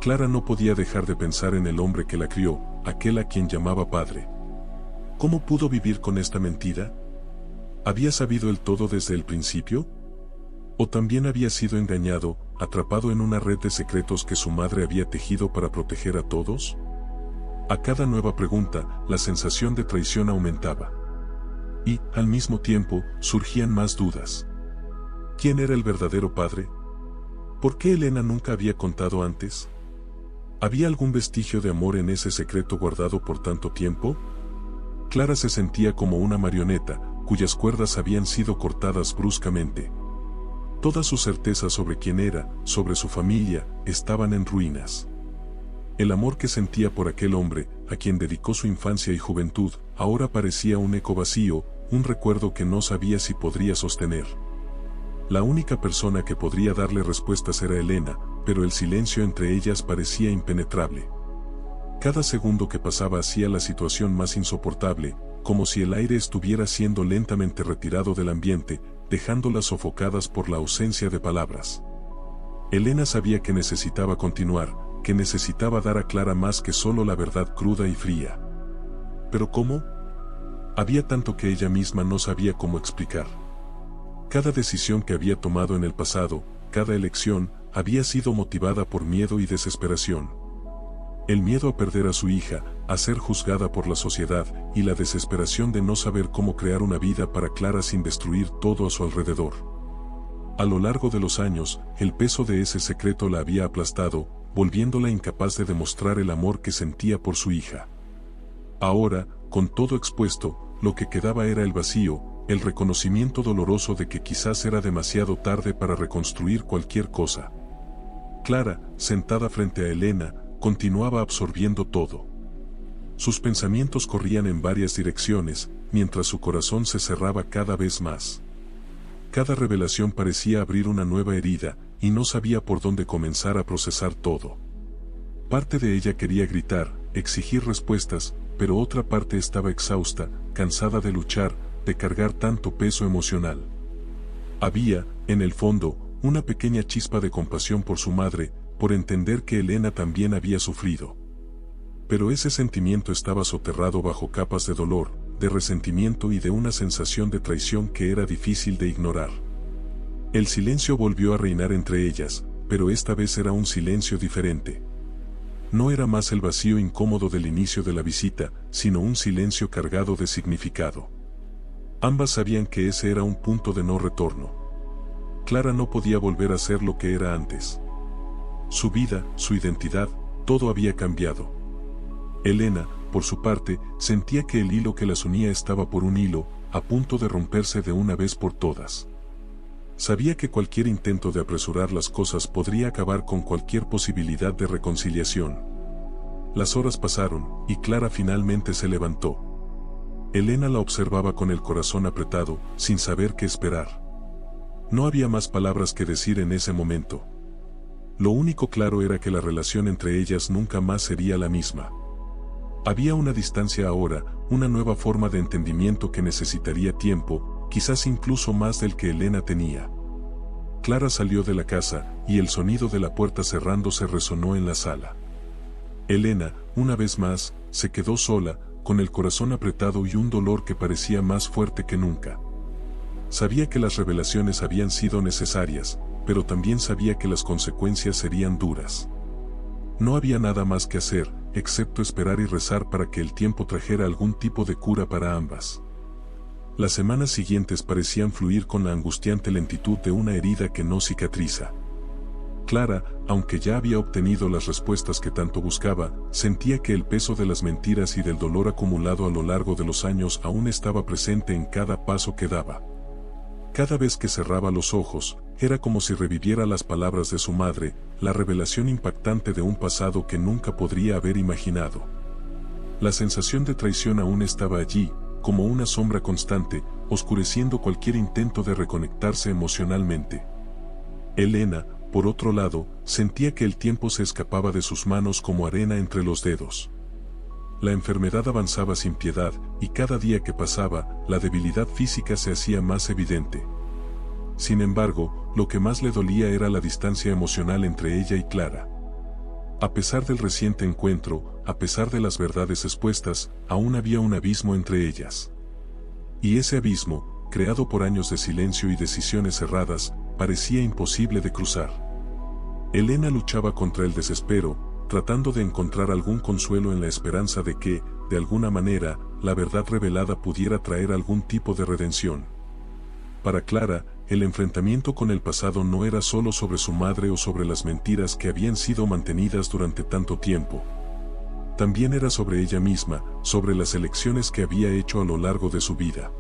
Speaker 1: Clara no podía dejar de pensar en el hombre que la crió, aquel a quien llamaba padre. ¿Cómo pudo vivir con esta mentira? ¿Había sabido el todo desde el principio? ¿O también había sido engañado, atrapado en una red de secretos que su madre había tejido para proteger a todos? A cada nueva pregunta, la sensación de traición aumentaba. Y, al mismo tiempo, surgían más dudas. ¿Quién era el verdadero padre? ¿Por qué Elena nunca había contado antes? ¿Había algún vestigio de amor en ese secreto guardado por tanto tiempo? Clara se sentía como una marioneta, cuyas cuerdas habían sido cortadas bruscamente. Todas sus certezas sobre quién era, sobre su familia, estaban en ruinas. El amor que sentía por aquel hombre, a quien dedicó su infancia y juventud, ahora parecía un eco vacío, un recuerdo que no sabía si podría sostener. La única persona que podría darle respuestas era Elena, pero el silencio entre ellas parecía impenetrable. Cada segundo que pasaba hacía la situación más insoportable, como si el aire estuviera siendo lentamente retirado del ambiente, dejándolas sofocadas por la ausencia de palabras. Elena sabía que necesitaba continuar, que necesitaba dar a Clara más que solo la verdad cruda y fría. ¿Pero cómo? Había tanto que ella misma no sabía cómo explicar. Cada decisión que había tomado en el pasado, cada elección, había sido motivada por miedo y desesperación. El miedo a perder a su hija, a ser juzgada por la sociedad, y la desesperación de no saber cómo crear una vida para Clara sin destruir todo a su alrededor. A lo largo de los años, el peso de ese secreto la había aplastado, volviéndola incapaz de demostrar el amor que sentía por su hija. Ahora, con todo expuesto, lo que quedaba era el vacío, el reconocimiento doloroso de que quizás era demasiado tarde para reconstruir cualquier cosa. Clara, sentada frente a Elena, continuaba absorbiendo todo. Sus pensamientos corrían en varias direcciones, mientras su corazón se cerraba cada vez más. Cada revelación parecía abrir una nueva herida, y no sabía por dónde comenzar a procesar todo. Parte de ella quería gritar, exigir respuestas, pero otra parte estaba exhausta, cansada de luchar, de cargar tanto peso emocional. Había, en el fondo, una pequeña chispa de compasión por su madre, por entender que Elena también había sufrido. Pero ese sentimiento estaba soterrado bajo capas de dolor, de resentimiento y de una sensación de traición que era difícil de ignorar. El silencio volvió a reinar entre ellas, pero esta vez era un silencio diferente. No era más el vacío incómodo del inicio de la visita, sino un silencio cargado de significado. Ambas sabían que ese era un punto de no retorno. Clara no podía volver a ser lo que era antes. Su vida, su identidad, todo había cambiado. Elena, por su parte, sentía que el hilo que las unía estaba por un hilo, a punto de romperse de una vez por todas. Sabía que cualquier intento de apresurar las cosas podría acabar con cualquier posibilidad de reconciliación. Las horas pasaron, y Clara finalmente se levantó. Elena la observaba con el corazón apretado, sin saber qué esperar. No había más palabras que decir en ese momento. Lo único claro era que la relación entre ellas nunca más sería la misma. Había una distancia ahora, una nueva forma de entendimiento que necesitaría tiempo, quizás incluso más del que Elena tenía. Clara salió de la casa, y el sonido de la puerta cerrándose resonó en la sala. Elena, una vez más, se quedó sola, con el corazón apretado y un dolor que parecía más fuerte que nunca. Sabía que las revelaciones habían sido necesarias, pero también sabía que las consecuencias serían duras. No había nada más que hacer, excepto esperar y rezar para que el tiempo trajera algún tipo de cura para ambas. Las semanas siguientes parecían fluir con la angustiante lentitud de una herida que no cicatriza. Clara, aunque ya había obtenido las respuestas que tanto buscaba, sentía que el peso de las mentiras y del dolor acumulado a lo largo de los años aún estaba presente en cada paso que daba. Cada vez que cerraba los ojos, era como si reviviera las palabras de su madre, la revelación impactante de un pasado que nunca podría haber imaginado. La sensación de traición aún estaba allí, como una sombra constante, oscureciendo cualquier intento de reconectarse emocionalmente. Elena, por otro lado, sentía que el tiempo se escapaba de sus manos como arena entre los dedos. La enfermedad avanzaba sin piedad, y cada día que pasaba, la debilidad física se hacía más evidente. Sin embargo, lo que más le dolía era la distancia emocional entre ella y Clara. A pesar del reciente encuentro, a pesar de las verdades expuestas, aún había un abismo entre ellas. Y ese abismo, creado por años de silencio y decisiones erradas, parecía imposible de cruzar. Elena luchaba contra el desespero, tratando de encontrar algún consuelo en la esperanza de que, de alguna manera, la verdad revelada pudiera traer algún tipo de redención. Para Clara, el enfrentamiento con el pasado no era solo sobre su madre o sobre las mentiras que habían sido mantenidas durante tanto tiempo. También era sobre ella misma, sobre las elecciones que había hecho a lo largo de su vida.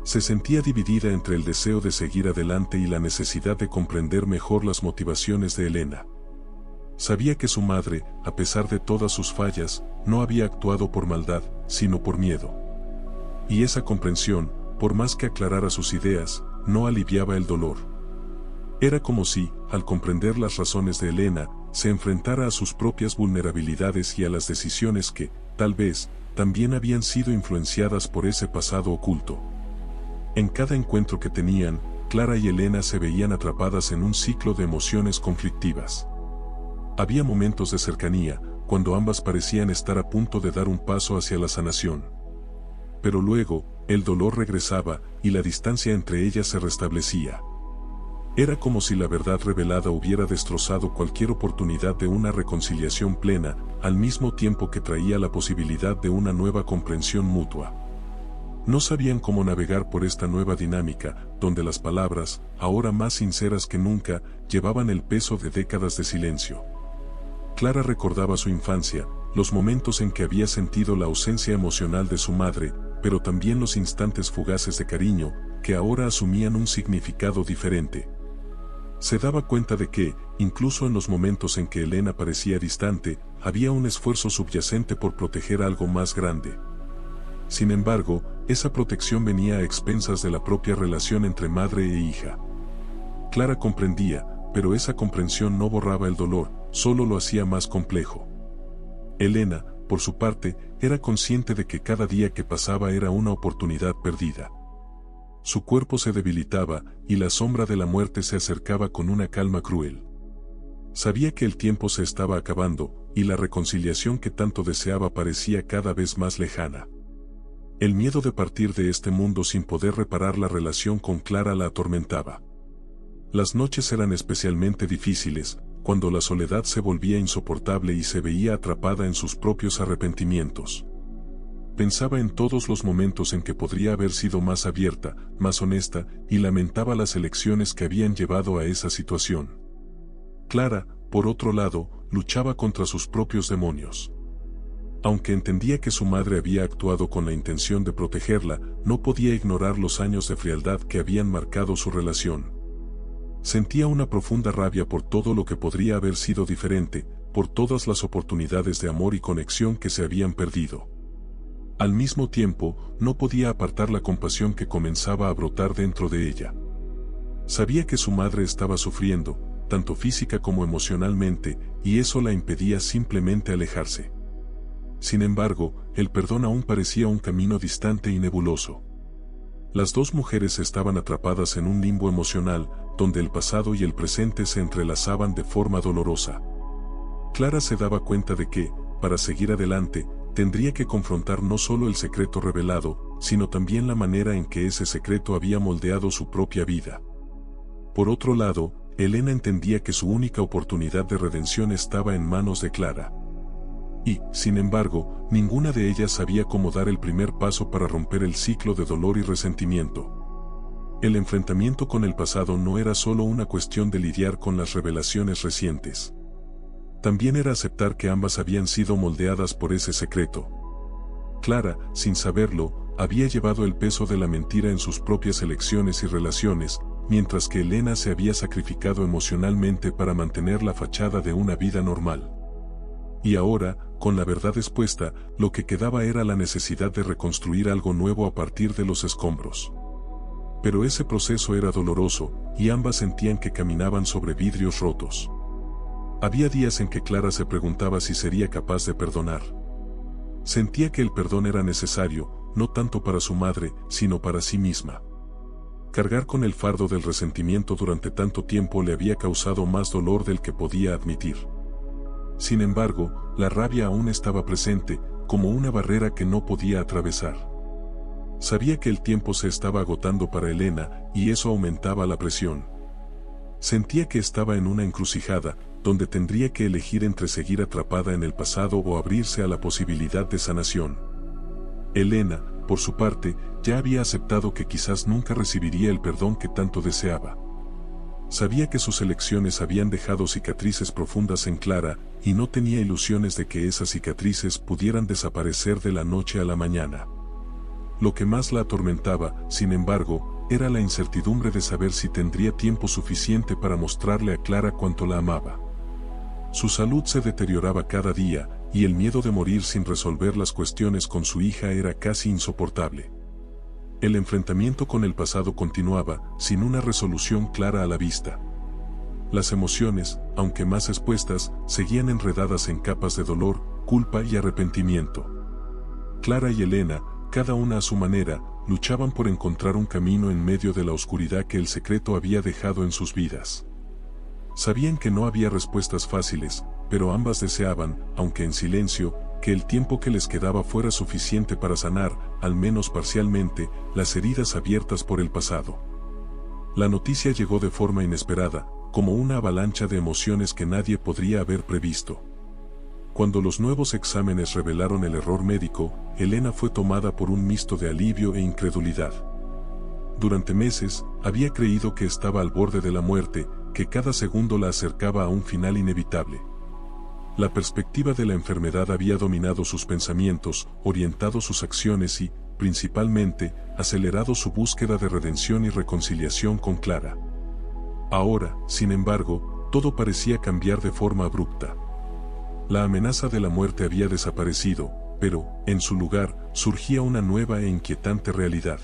Speaker 1: Se sentía dividida entre el deseo de seguir adelante y la necesidad de comprender mejor las motivaciones de Elena. Sabía que su madre, a pesar de todas sus fallas, no había actuado por maldad, sino por miedo. Y esa comprensión, por más que aclarara sus ideas, no aliviaba el dolor. Era como si, al comprender las razones de Elena, se enfrentara a sus propias vulnerabilidades y a las decisiones que, tal vez, también habían sido influenciadas por ese pasado oculto. En cada encuentro que tenían, Clara y Elena se veían atrapadas en un ciclo de emociones conflictivas. Había momentos de cercanía, cuando ambas parecían estar a punto de dar un paso hacia la sanación. Pero luego, el dolor regresaba, y la distancia entre ellas se restablecía. Era como si la verdad revelada hubiera destrozado cualquier oportunidad de una reconciliación plena, al mismo tiempo que traía la posibilidad de una nueva comprensión mutua. No sabían cómo navegar por esta nueva dinámica, donde las palabras, ahora más sinceras que nunca, llevaban el peso de décadas de silencio. Clara recordaba su infancia, los momentos en que había sentido la ausencia emocional de su madre, pero también los instantes fugaces de cariño, que ahora asumían un significado diferente. Se daba cuenta de que, incluso en los momentos en que Elena parecía distante, había un esfuerzo subyacente por proteger algo más grande. Sin embargo, esa protección venía a expensas de la propia relación entre madre e hija. Clara comprendía, pero esa comprensión no borraba el dolor, solo lo hacía más complejo. Elena, por su parte, era consciente de que cada día que pasaba era una oportunidad perdida. Su cuerpo se debilitaba, y la sombra de la muerte se acercaba con una calma cruel. Sabía que el tiempo se estaba acabando, y la reconciliación que tanto deseaba parecía cada vez más lejana. El miedo de partir de este mundo sin poder reparar la relación con Clara la atormentaba. Las noches eran especialmente difíciles, cuando la soledad se volvía insoportable y se veía atrapada en sus propios arrepentimientos. Pensaba en todos los momentos en que podría haber sido más abierta, más honesta, y lamentaba las elecciones que habían llevado a esa situación. Clara, por otro lado, luchaba contra sus propios demonios. Aunque entendía que su madre había actuado con la intención de protegerla, no podía ignorar los años de frialdad que habían marcado su relación. Sentía una profunda rabia por todo lo que podría haber sido diferente, por todas las oportunidades de amor y conexión que se habían perdido. Al mismo tiempo, no podía apartar la compasión que comenzaba a brotar dentro de ella. Sabía que su madre estaba sufriendo, tanto física como emocionalmente, y eso la impedía simplemente alejarse. Sin embargo, el perdón aún parecía un camino distante y nebuloso. Las dos mujeres estaban atrapadas en un limbo emocional, donde el pasado y el presente se entrelazaban de forma dolorosa. Clara se daba cuenta de que, para seguir adelante, tendría que confrontar no solo el secreto revelado, sino también la manera en que ese secreto había moldeado su propia vida. Por otro lado, Elena entendía que su única oportunidad de redención estaba en manos de Clara. Y, sin embargo, ninguna de ellas sabía cómo dar el primer paso para romper el ciclo de dolor y resentimiento. El enfrentamiento con el pasado no era solo una cuestión de lidiar con las revelaciones recientes. También era aceptar que ambas habían sido moldeadas por ese secreto. Clara, sin saberlo, había llevado el peso de la mentira en sus propias elecciones y relaciones, mientras que Elena se había sacrificado emocionalmente para mantener la fachada de una vida normal. Y ahora, con la verdad expuesta, lo que quedaba era la necesidad de reconstruir algo nuevo a partir de los escombros. Pero ese proceso era doloroso, y ambas sentían que caminaban sobre vidrios rotos. Había días en que Clara se preguntaba si sería capaz de perdonar. Sentía que el perdón era necesario, no tanto para su madre, sino para sí misma. Cargar con el fardo del resentimiento durante tanto tiempo le había causado más dolor del que podía admitir. Sin embargo, la rabia aún estaba presente, como una barrera que no podía atravesar. Sabía que el tiempo se estaba agotando para Elena, y eso aumentaba la presión. Sentía que estaba en una encrucijada, donde tendría que elegir entre seguir atrapada en el pasado o abrirse a la posibilidad de sanación. Elena, por su parte, ya había aceptado que quizás nunca recibiría el perdón que tanto deseaba. Sabía que sus elecciones habían dejado cicatrices profundas en Clara, y no tenía ilusiones de que esas cicatrices pudieran desaparecer de la noche a la mañana. Lo que más la atormentaba, sin embargo, era la incertidumbre de saber si tendría tiempo suficiente para mostrarle a Clara cuánto la amaba. Su salud se deterioraba cada día, y el miedo de morir sin resolver las cuestiones con su hija era casi insoportable. El enfrentamiento con el pasado continuaba, sin una resolución clara a la vista. Las emociones, aunque más expuestas, seguían enredadas en capas de dolor, culpa y arrepentimiento. Clara y Elena, cada una a su manera, luchaban por encontrar un camino en medio de la oscuridad que el secreto había dejado en sus vidas. Sabían que no había respuestas fáciles, pero ambas deseaban, aunque en silencio, que el tiempo que les quedaba fuera suficiente para sanar, al menos parcialmente, las heridas abiertas por el pasado. La noticia llegó de forma inesperada, como una avalancha de emociones que nadie podría haber previsto. Cuando los nuevos exámenes revelaron el error médico, Elena fue tomada por un mixto de alivio e incredulidad. Durante meses, había creído que estaba al borde de la muerte, que cada segundo la acercaba a un final inevitable. La perspectiva de la enfermedad había dominado sus pensamientos, orientado sus acciones y, principalmente, acelerado su búsqueda de redención y reconciliación con Clara. Ahora, sin embargo, todo parecía cambiar de forma abrupta. La amenaza de la muerte había desaparecido, pero, en su lugar, surgía una nueva e inquietante realidad.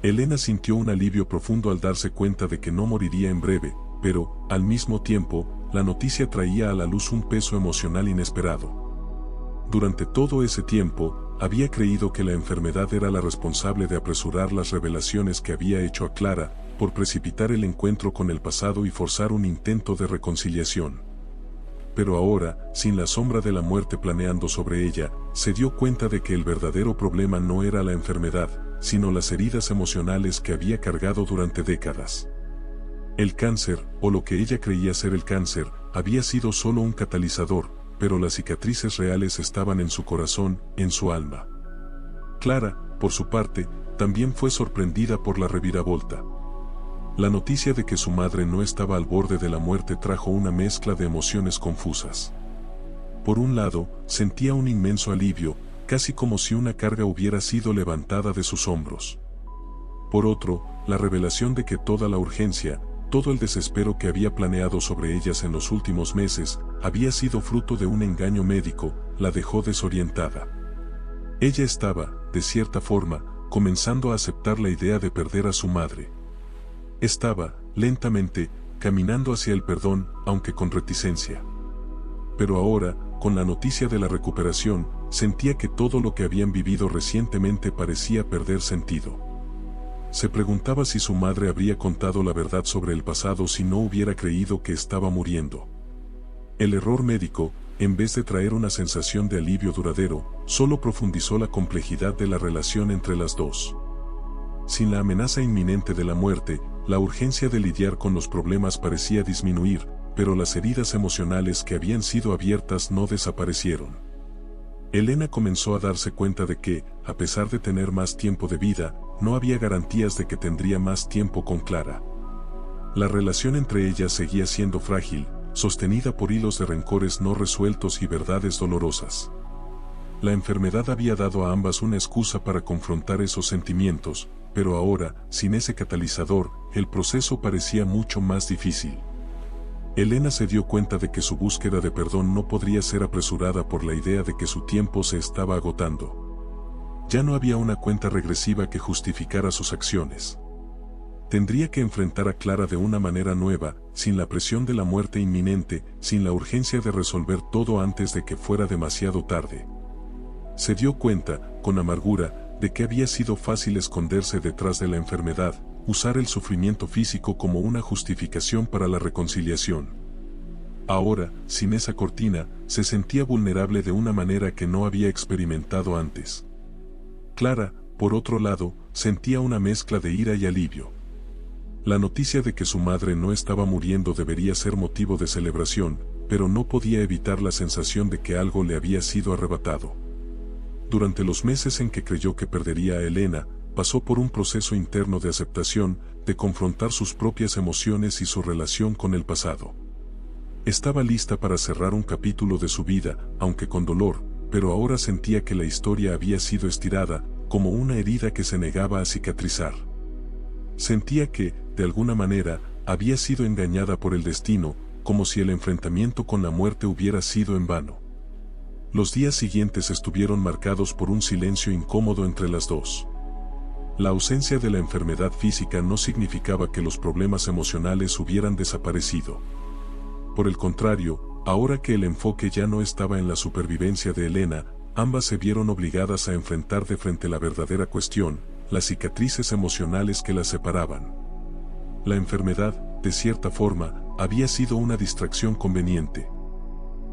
Speaker 1: Elena sintió un alivio profundo al darse cuenta de que no moriría en breve, pero, al mismo tiempo, la noticia traía a la luz un peso emocional inesperado. Durante todo ese tiempo, había creído que la enfermedad era la responsable de apresurar las revelaciones que había hecho a Clara, por precipitar el encuentro con el pasado y forzar un intento de reconciliación. Pero ahora, sin la sombra de la muerte planeando sobre ella, se dio cuenta de que el verdadero problema no era la enfermedad, sino las heridas emocionales que había cargado durante décadas. El cáncer, o lo que ella creía ser el cáncer, había sido solo un catalizador, pero las cicatrices reales estaban en su corazón, en su alma. Clara, por su parte, también fue sorprendida por la reviravolta. La noticia de que su madre no estaba al borde de la muerte trajo una mezcla de emociones confusas. Por un lado, sentía un inmenso alivio, casi como si una carga hubiera sido levantada de sus hombros. Por otro, la revelación de que toda la urgencia, todo el desespero que había planeado sobre ellas en los últimos meses, había sido fruto de un engaño médico, la dejó desorientada. Ella estaba, de cierta forma, comenzando a aceptar la idea de perder a su madre. Estaba, lentamente, caminando hacia el perdón, aunque con reticencia. Pero ahora, con la noticia de la recuperación, sentía que todo lo que habían vivido recientemente parecía perder sentido. Se preguntaba si su madre habría contado la verdad sobre el pasado si no hubiera creído que estaba muriendo. El error médico, en vez de traer una sensación de alivio duradero, solo profundizó la complejidad de la relación entre las dos. Sin la amenaza inminente de la muerte, la urgencia de lidiar con los problemas parecía disminuir, pero las heridas emocionales que habían sido abiertas no desaparecieron. Elena comenzó a darse cuenta de que, a pesar de tener más tiempo de vida, no había garantías de que tendría más tiempo con Clara. La relación entre ellas seguía siendo frágil, sostenida por hilos de rencores no resueltos y verdades dolorosas. La enfermedad había dado a ambas una excusa para confrontar esos sentimientos, pero ahora, sin ese catalizador, el proceso parecía mucho más difícil. Elena se dio cuenta de que su búsqueda de perdón no podría ser apresurada por la idea de que su tiempo se estaba agotando. Ya no había una cuenta regresiva que justificara sus acciones. Tendría que enfrentar a Clara de una manera nueva, sin la presión de la muerte inminente, sin la urgencia de resolver todo antes de que fuera demasiado tarde. Se dio cuenta, con amargura, de que había sido fácil esconderse detrás de la enfermedad, usar el sufrimiento físico como una justificación para la reconciliación. Ahora, sin esa cortina, se sentía vulnerable de una manera que no había experimentado antes. Clara, por otro lado, sentía una mezcla de ira y alivio. La noticia de que su madre no estaba muriendo debería ser motivo de celebración, pero no podía evitar la sensación de que algo le había sido arrebatado. Durante los meses en que creyó que perdería a Elena, pasó por un proceso interno de aceptación, de confrontar sus propias emociones y su relación con el pasado. Estaba lista para cerrar un capítulo de su vida, aunque con dolor, pero ahora sentía que la historia había sido estirada, como una herida que se negaba a cicatrizar. Sentía que, de alguna manera, había sido engañada por el destino, como si el enfrentamiento con la muerte hubiera sido en vano. Los días siguientes estuvieron marcados por un silencio incómodo entre las dos. La ausencia de la enfermedad física no significaba que los problemas emocionales hubieran desaparecido. Por el contrario, ahora que el enfoque ya no estaba en la supervivencia de Elena, ambas se vieron obligadas a enfrentar de frente la verdadera cuestión, las cicatrices emocionales que las separaban. La enfermedad, de cierta forma, había sido una distracción conveniente.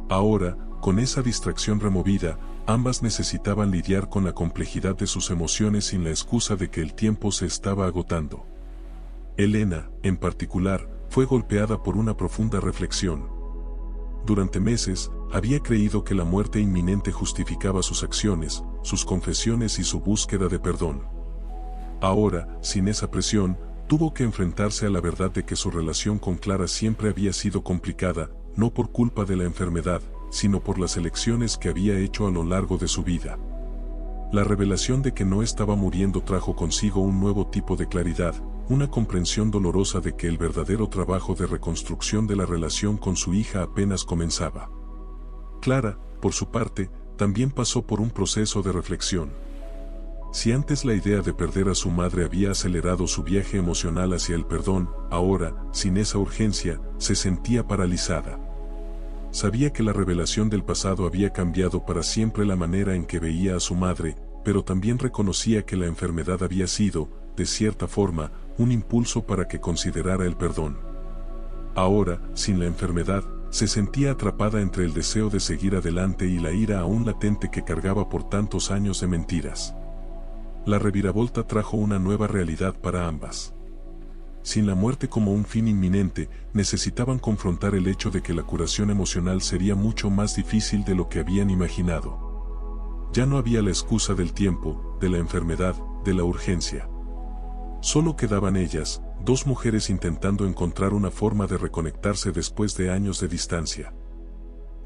Speaker 1: Ahora, con esa distracción removida, ambas necesitaban lidiar con la complejidad de sus emociones sin la excusa de que el tiempo se estaba agotando. Elena, en particular, fue golpeada por una profunda reflexión. Durante meses, había creído que la muerte inminente justificaba sus acciones, sus confesiones y su búsqueda de perdón. Ahora, sin esa presión, tuvo que enfrentarse a la verdad de que su relación con Clara siempre había sido complicada, no por culpa de la enfermedad, sino por las elecciones que había hecho a lo largo de su vida. La revelación de que no estaba muriendo trajo consigo un nuevo tipo de claridad, una comprensión dolorosa de que el verdadero trabajo de reconstrucción de la relación con su hija apenas comenzaba. Clara, por su parte, también pasó por un proceso de reflexión. Si antes la idea de perder a su madre había acelerado su viaje emocional hacia el perdón, ahora, sin esa urgencia, se sentía paralizada. Sabía que la revelación del pasado había cambiado para siempre la manera en que veía a su madre, pero también reconocía que la enfermedad había sido, de cierta forma, un impulso para que considerara el perdón. Ahora, sin la enfermedad, se sentía atrapada entre el deseo de seguir adelante y la ira aún latente que cargaba por tantos años de mentiras. La reviravolta trajo una nueva realidad para ambas. Sin la muerte como un fin inminente, necesitaban confrontar el hecho de que la curación emocional sería mucho más difícil de lo que habían imaginado. Ya no había la excusa del tiempo, de la enfermedad, de la urgencia. Solo quedaban ellas, dos mujeres intentando encontrar una forma de reconectarse después de años de distancia.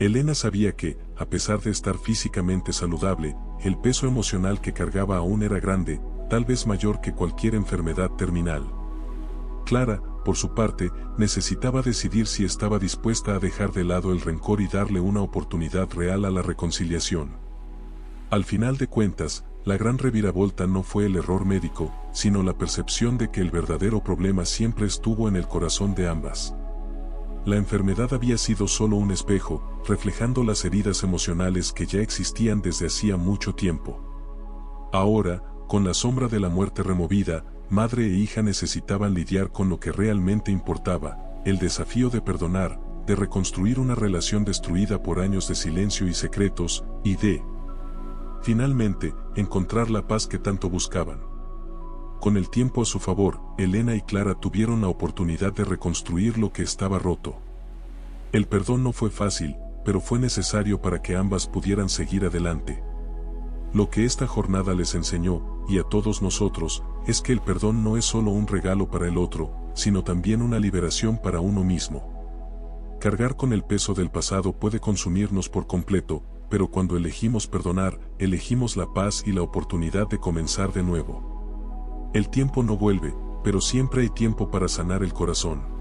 Speaker 1: Elena sabía que, a pesar de estar físicamente saludable, el peso emocional que cargaba aún era grande, tal vez mayor que cualquier enfermedad terminal. Clara, por su parte, necesitaba decidir si estaba dispuesta a dejar de lado el rencor y darle una oportunidad real a la reconciliación. Al final de cuentas, la gran reviravolta no fue el error médico, sino la percepción de que el verdadero problema siempre estuvo en el corazón de ambas. La enfermedad había sido solo un espejo, reflejando las heridas emocionales que ya existían desde hacía mucho tiempo. Ahora, con la sombra de la muerte removida, madre e hija necesitaban lidiar con lo que realmente importaba, el desafío de perdonar, de reconstruir una relación destruida por años de silencio y secretos, y de, finalmente, encontrar la paz que tanto buscaban. Con el tiempo a su favor, Elena y Clara tuvieron la oportunidad de reconstruir lo que estaba roto. El perdón no fue fácil, pero fue necesario para que ambas pudieran seguir adelante. Lo que esta jornada les enseñó, y a todos nosotros, es que el perdón no es solo un regalo para el otro, sino también una liberación para uno mismo. Cargar con el peso del pasado puede consumirnos por completo, pero cuando elegimos perdonar, elegimos la paz y la oportunidad de comenzar de nuevo. El tiempo no vuelve, pero siempre hay tiempo para sanar el corazón.